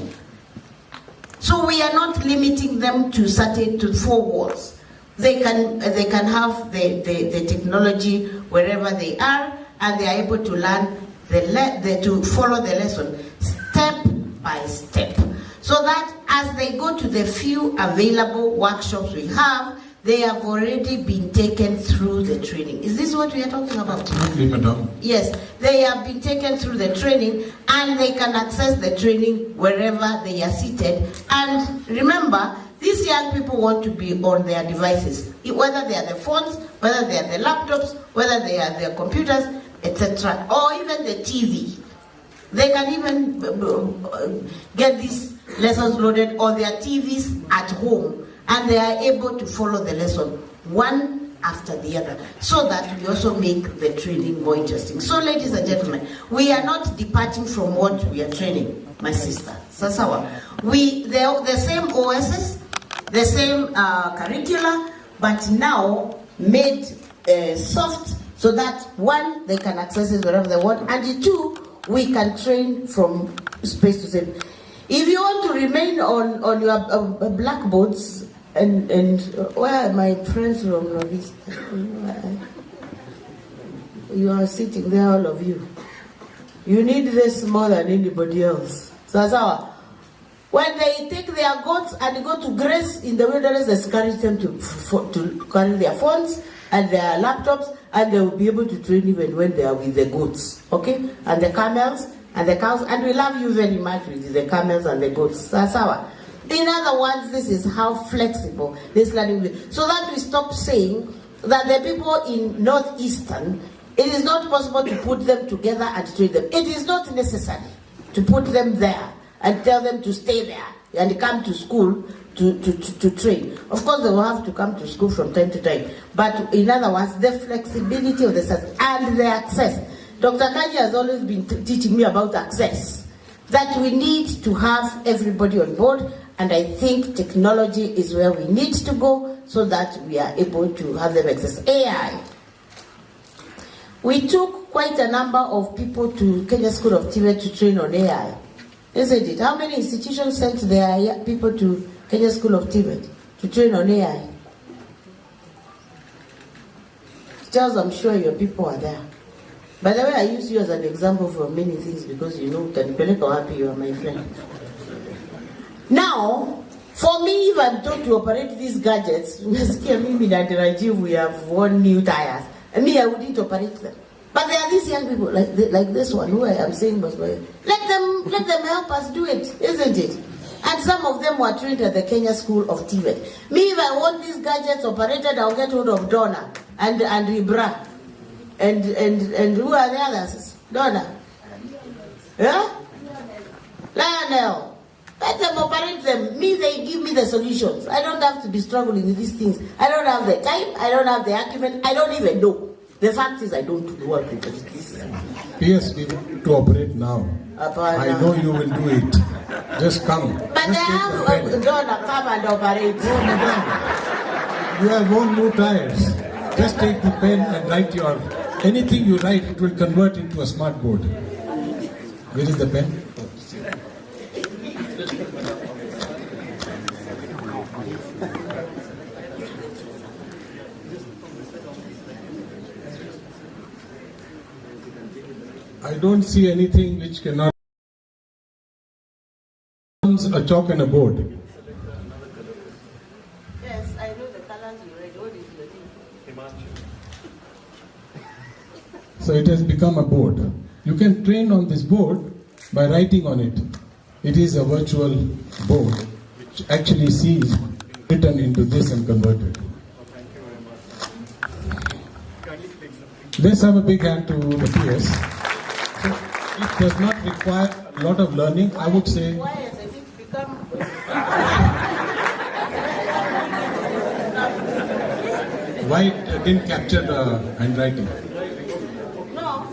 So we are not limiting them to 4 walls. They can have the technology wherever they are, and they are able to learn to follow the lesson step by step. So that as they go to the few available workshops we have, they have already been taken through the training. Is this what we are talking about? Absolutely, madam. Yes, they have been taken through the training and they can access the training wherever they are seated. And remember, these young people want to be on their devices, whether they are the phones, whether they are the laptops, whether they are their computers, etc., or even the TV. They can even get these lessons loaded on their TVs at home, and they are able to follow the lesson one after the other, so that we also make the training more interesting. So, ladies and gentlemen, we are not departing from what we are training, my sister. Sasawa. The same OSs, the same curricula, but now made soft, so that one, they can access it wherever they want, and two, we can train from space to space. If you want to remain on your blackboards, and where are my friends from Northeast? You are sitting there, all of you. You need this more than anybody else. So, when they take their goats and go to graze in the wilderness, they encourage them to carry their phones and their laptops, and they will be able to train even when they are with the goats, okay? And the camels and the cows, and we love you very much with the camels and the goats. Sasawa. In other words, this is how flexible this learning is. So that we stop saying that the people in Northeastern, it is not possible to put them together and train them. It is not necessary to put them there and tell them to stay there and come to school to train. Of course, they will have to come to school from time to time. But in other words, the flexibility of the system and the access. Dr. Kaji has always been teaching me about access, that we need to have everybody on board, and I think technology is where we need to go so that we are able to have them access AI. We took quite a number of people to Kenya School of TVET to train on AI. Isn't it? How many institutions sent their people to Kenya School of TVET to train on AI? Charles, I'm sure your people are there. By the way, I use you as an example for many things because you know, Tanipeleka happy, you are my friend. Now, for me, if I'm taught to operate these gadgets, we have won new tires. And me, I wouldn't operate them. But there are these young people like this one who I am saying must be. Let them help us do it, isn't it? And some of them were trained at the Kenya School of TVET. Me, if I want these gadgets operated, I'll get hold of Donna and Ibra. And who are the others? Donna. Yeah? Lionel. Let them operate them. Me, they give me the solutions. I don't have to be struggling with these things. I don't have the time. I don't have the acumen. I don't even know. The fact is, I don't know what to do. PS, we want to operate now. I know you will do it. Just come. But they have Donna come and operate. You have won new tires. Just take the pen and write your... Anything you write, it will convert into a smart board. Where is the pen? I don't see anything which cannot... a chalk and a board. Yes, I know the colors you read. What is the name? So it has become a board. You can train on this board by writing on it. It is a virtual board which actually sees written into this and converted. Let's have a big hand to the PS. So it does not require a lot of learning. I would say... Why it didn't capture the handwriting? No.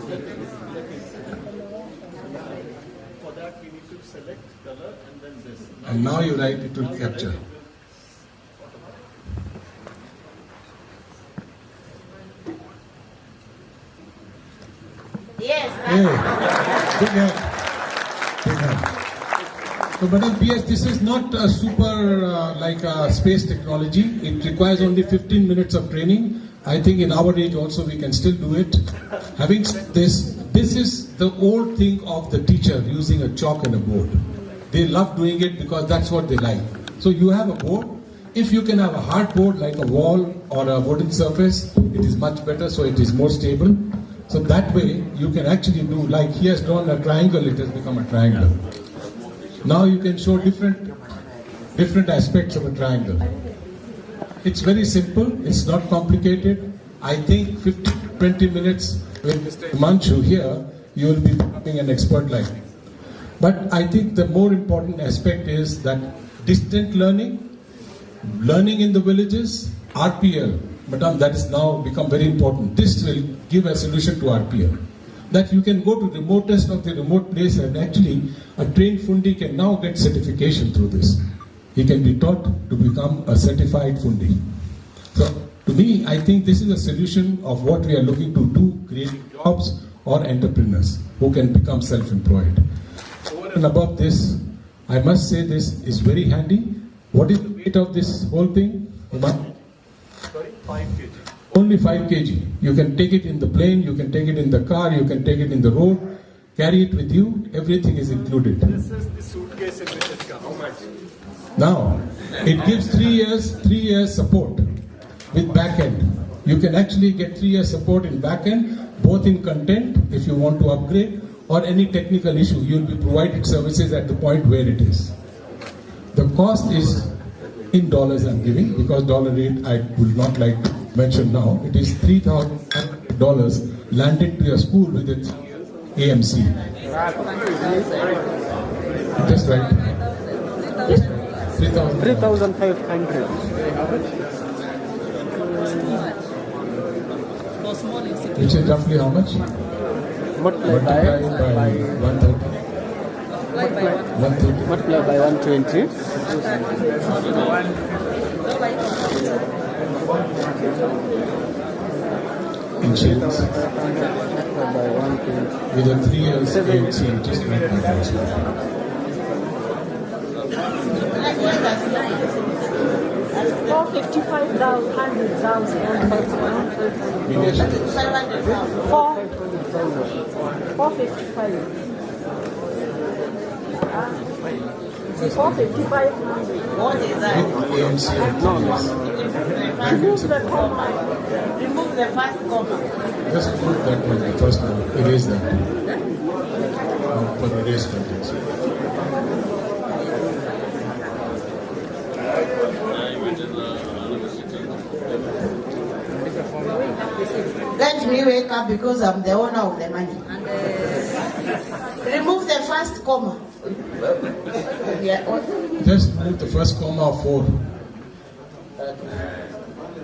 For that, we need to select color and then this. And now you write it will capture. Yes. Hey, big hand. Big hand. So, Madam PS, this is not a super like space technology. It requires only 15 minutes of training. I think in our age also we can still do it. Having said this, this is the old thing of the teacher using a chalk and a board. They love doing it because that's what they like. So you have a board. if you can have a hard board like a wall or a wooden surface, it is much better, so it is more stable. So that way you can actually do, like he has drawn a triangle, it has become a triangle. Now you can show different aspects of a triangle. It's very simple, it's not complicated. I think 15-20 minutes with Mr. Himanshu here, you will be becoming an expert like me. But I think the more important aspect is that distant learning in the villages, RPL, Madam, that has now become very important. This will give a solution to RPL. That you can go to remotest of the remote place, and actually a trained fundi can now get certification through this. He can be taught to become a certified fundi. So to me, I think this is a solution of what we are looking to do, creating jobs or entrepreneurs who can become self-employed. Over and above this, I must say this is very handy. What is the weight of this whole thing? Sorry, 5 kg. Only 5 kg. You can take it in the plane, you can take it in the car, you can take it in the road, carry it with you, everything is included. This is the suitcase in which it comes. How much? Now, it gives 3 years support with back end. You can actually get 3 years support in back end, both in content, if you want to upgrade, or any technical issue. You will be provided services at the point where it is. The cost is in dollars I'm giving, because dollar rate I would not like to mention now. It is $3,000 landed to your school with its AMC. That's right. 3,500. Which is roughly how much? Multiplied by 130. Multiply by 120. In shillings. By 120. With a 3 years AMC interest rate. 455. What is that? Remove the comma. Remove the first comma. Just put that one, the first one. Erase that. For erase context. Let me wake up because I'm the owner of the money. Remove the first comma. Just remove the first comma of 4.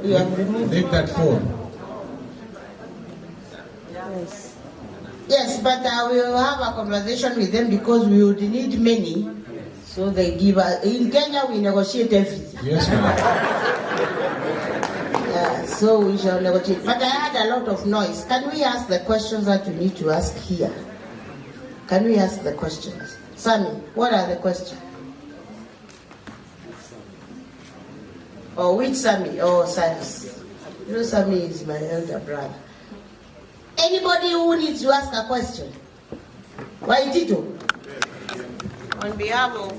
You have removed. Make that 4. Yes. Yes, but I will have a conversation with them because we would need many. So they give us. In Kenya, we negotiate everything. Yes, ma'am. So we shall negotiate. But I had a lot of noise. Can we ask the questions that we need to ask here? Can we ask the questions? Sammy, what are the questions? Oh, which Sammy? Oh, Cyrus. You know, Sammy is my elder brother. Anybody who needs to ask a question? Why, Tito? On behalf of...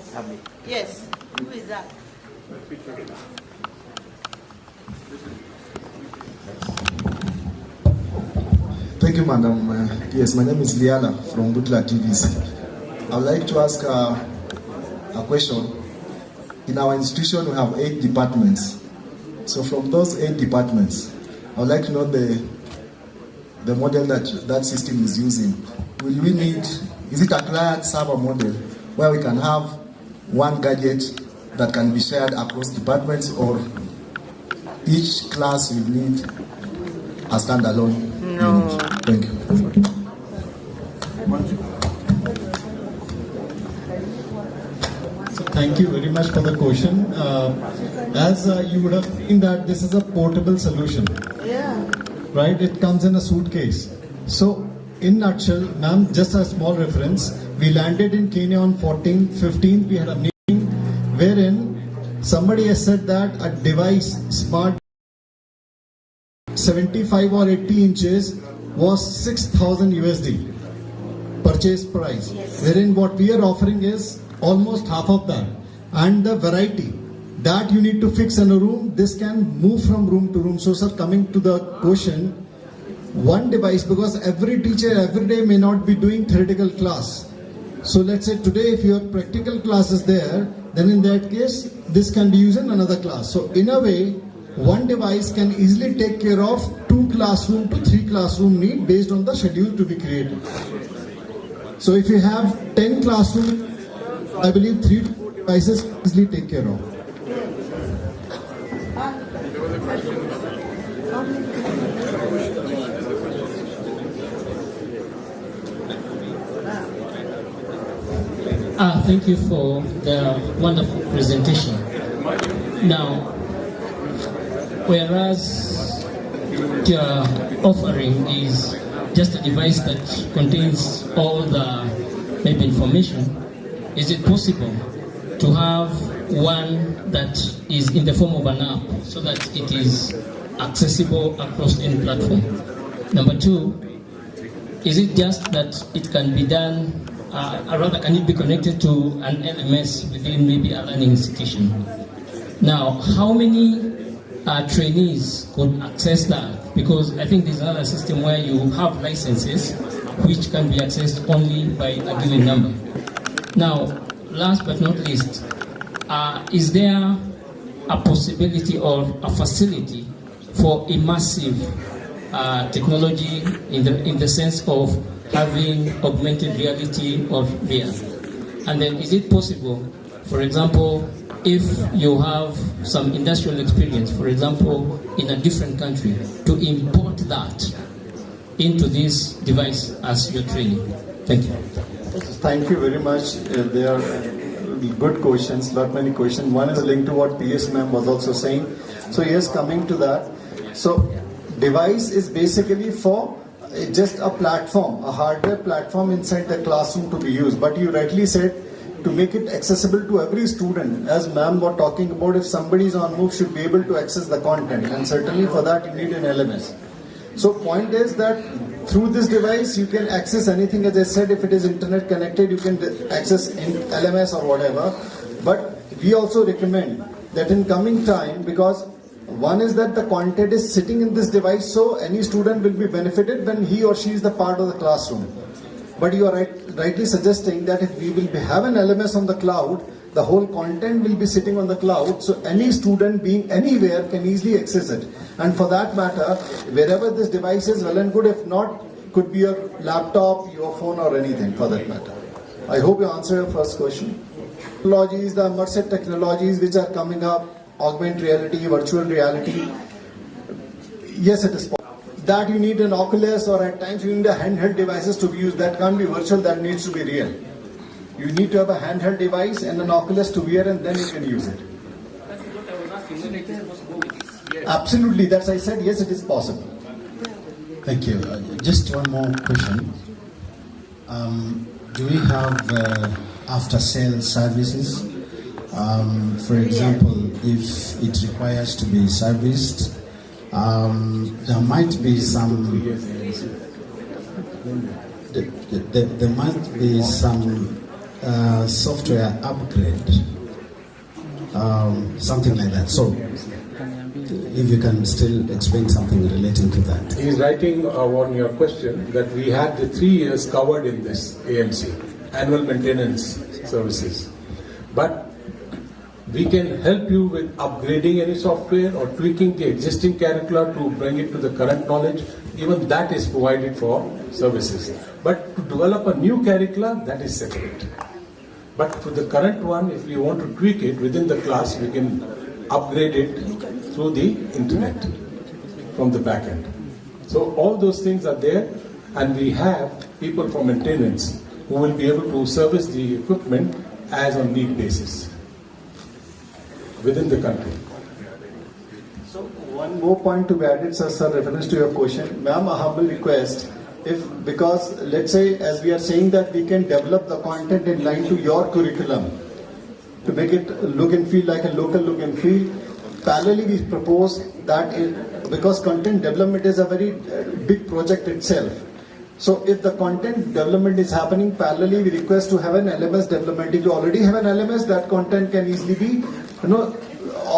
Yes. Who is that? Thank you, Madam. Yes, my name is Liala from Butla TVC. I would like to ask a question. In our institution, we have 8 departments. So from those 8 departments, I would like to know the model that system is using. Will we need, is it a client server model where we can have one gadget that can be shared across departments, or each class will need a standalone unit? Thank you. So thank you very much for the question. As you would have seen that this is a portable solution. Yeah. Right? It comes in a suitcase. So in nutshell, ma'am, just a small reference. We landed in Kenya on 15th. We had a meeting wherein somebody has said that a device, smart 75 or 80 inches was 6,000 USD purchase price. Yes. Wherein what we are offering is almost half of that. And the variety that you need to fix in a room, this can move from room to room. So sir, coming to the question, one device, because every teacher every day may not be doing theoretical class. So let's say today if your practical class is there, then in that case this can be used in another class. So in a way, one device can easily take care of 2 classroom to 3 classroom need based on the schedule to be created. So if you have 10 classroom, I believe 3 to 4 devices easily take care of. Thank you for the wonderful presentation. Now, whereas your offering is just a device that contains all the maybe information, is it possible to have one that is in the form of an app so that it is accessible across any platform? Number 2, is it just that it can be done, or rather can it be connected to an LMS within maybe a learning institution? Now, how many trainees could access that? Because I think there's another system where you have licenses which can be accessed only by a given number. Now, last but not least, is there a possibility or a facility for immersive technology in the sense of having augmented reality or VR? And then is it possible, for example, if you have some industrial experience, for example, in a different country, to import that into this device as your training? Thank you. Thank you very much. They are good questions, not many questions. One is linked to what PS ma'am was also saying. So yes, coming to that. So device is basically for just a platform, a hardware platform inside the classroom to be used. But you rightly said, to make it accessible to every student, as ma'am was talking about, if somebody is on move, should be able to access the content, and certainly for that you need an LMS. So point is that through this device you can access anything. As I said, if it is internet connected, you can access in LMS or whatever. But we also recommend that in coming time, because one is that the content is sitting in this device, so any student will be benefited when he or she is the part of the classroom. But you are rightly suggesting that if we will have an LMS on the cloud, the whole content will be sitting on the cloud, so any student being anywhere can easily access it. And for that matter, wherever this device is, well and good. If not, could be your laptop, your phone, or anything for that matter. I hope you answer your first question. Technologies, the immersive technologies which are coming up, augmented reality, virtual reality, yes, it is possible. That you need an Oculus, or at times you need a handheld devices to be used. That can't be virtual, that needs to be real. You need to have a handheld device and an Oculus to wear, and then you can use it. Absolutely, that's I said, yes, it is possible. Thank you. Just one more question. Do we have after-sales services? For example, if it requires to be serviced, there might be some. There might be some software upgrade, something like that. So, if you can still explain something relating to that. He's writing on your question that we had the 3 years covered in this AMC, annual maintenance services. But we can help you with upgrading any software or tweaking the existing curricula to bring it to the current knowledge. Even that is provided for services. But to develop a new curricula, that is separate. But for the current one, if we want to tweak it within the class, we can upgrade it through the internet from the back end. So all those things are there, and we have people from maintenance who will be able to service the equipment as on need basis within the country. So one more point to be added, sir, reference to your question. Ma'am, a humble request, because let's say, as we are saying that we can develop the content in line to your curriculum, to make it look and feel like a local look and feel. Parallelly, we propose that because content development is a very big project itself. So if the content development is happening parallelly, we request to have an LMS development. If you already have an LMS, that content can easily be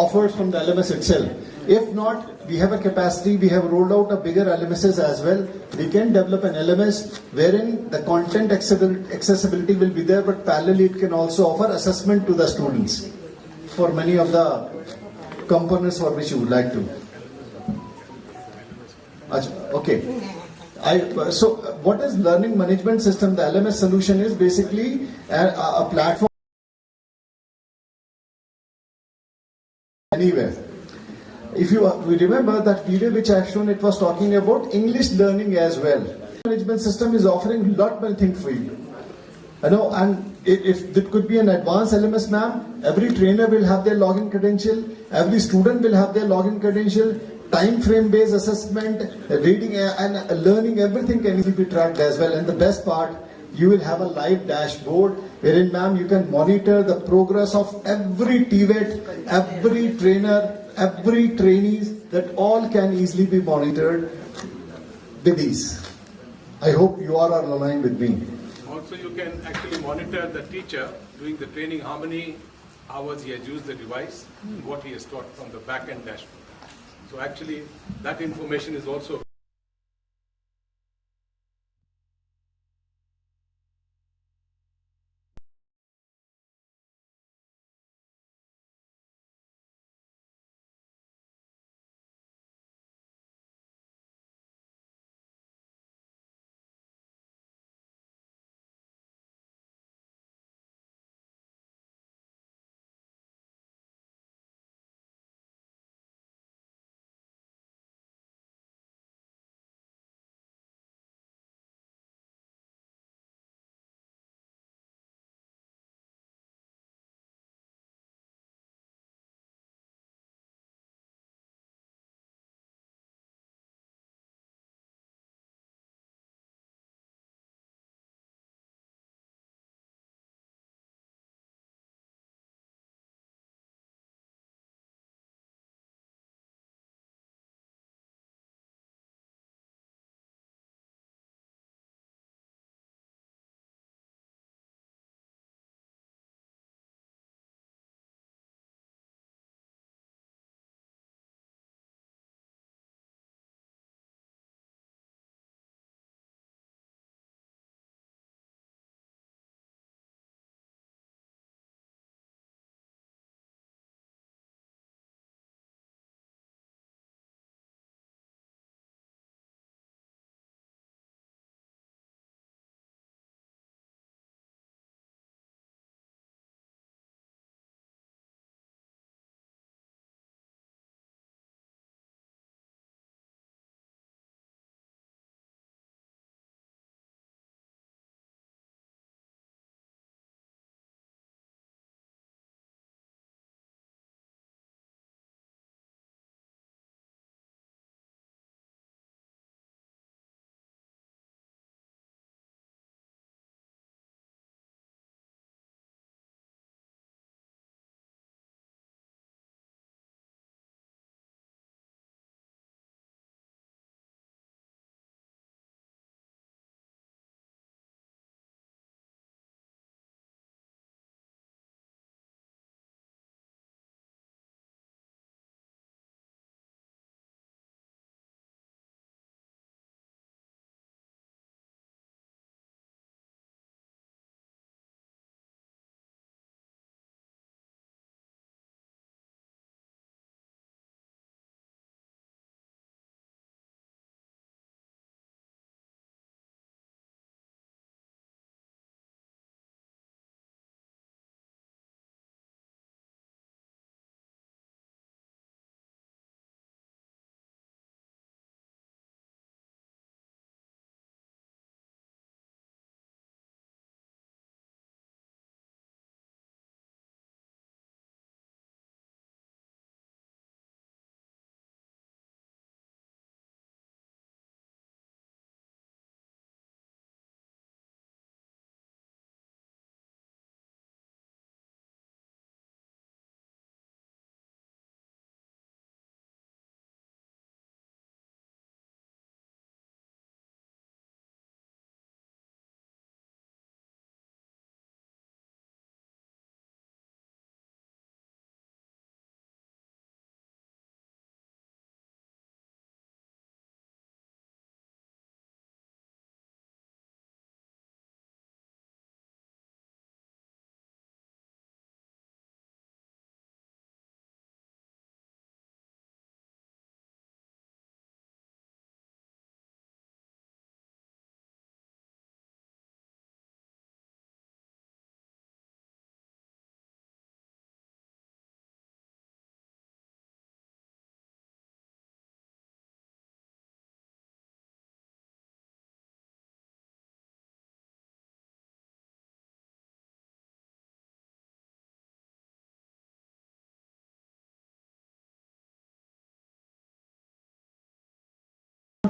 offered from the LMS itself. If not, we have a capacity, we have rolled out a bigger LMSs as well. We can develop an LMS wherein the content accessibility will be there, but parallelly it can also offer assessment to the students for many of the components for which you would like to. Okay. So what is learning management system? The LMS solution is basically a platform anywhere. If you remember that video which I have shown, it was talking about English learning as well. Management system is offering a lot many things for you. And if it could be an advanced LMS, ma'am, every trainer will have their login credential, every student will have their login credential, time frame based assessment, reading and learning, everything can easily be tracked as well. And the best part, you will have a live dashboard wherein, ma'am, you can monitor the progress of every TVET, every trainer, every trainees, that all can easily be monitored with these. I hope you all are aligned with me. Also, you can actually monitor the teacher doing the training, how many hours he has used the device, and what he has taught from the back-end dashboard. So actually, that information is also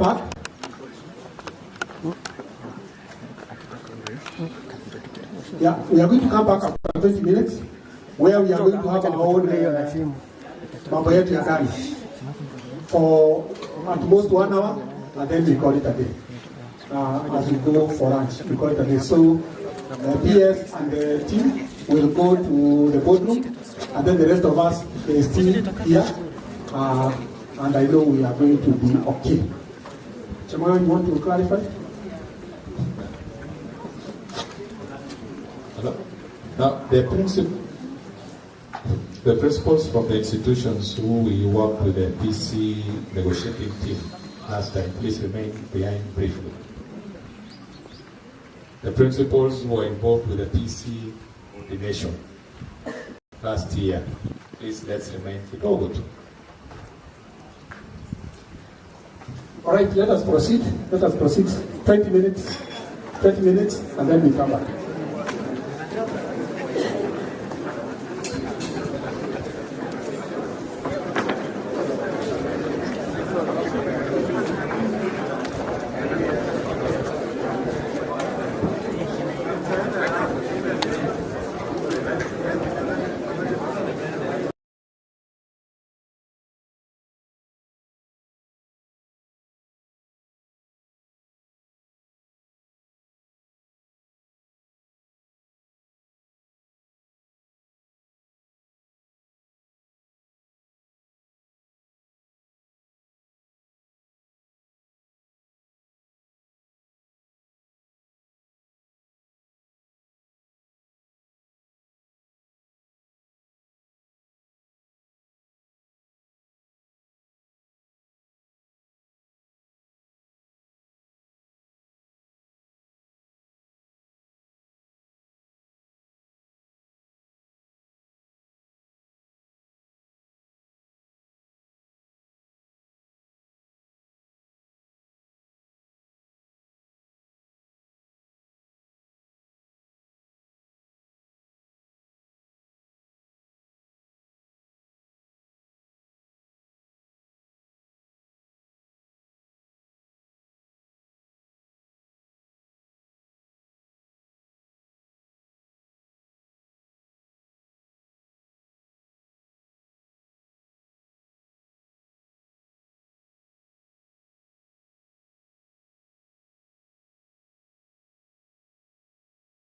back. Yeah, we are going to come back after 20 minutes, where we are going to have our own mambo yetu ya gari for at most 1 hour, and then we call it a day. As we go for lunch, we call it a day. So PS and the team will go to the boardroom, and then the rest of us is still here, and I know we are going to be okay. Chairman, you want to clarify? Hello? Now, the principals from the institutions who we worked with the PC negotiating team last time, please remain behind briefly. The principals who were involved with the PC coordination last year, please let's remain kidogo. All right, let us proceed. 20 minutes, and then we come back.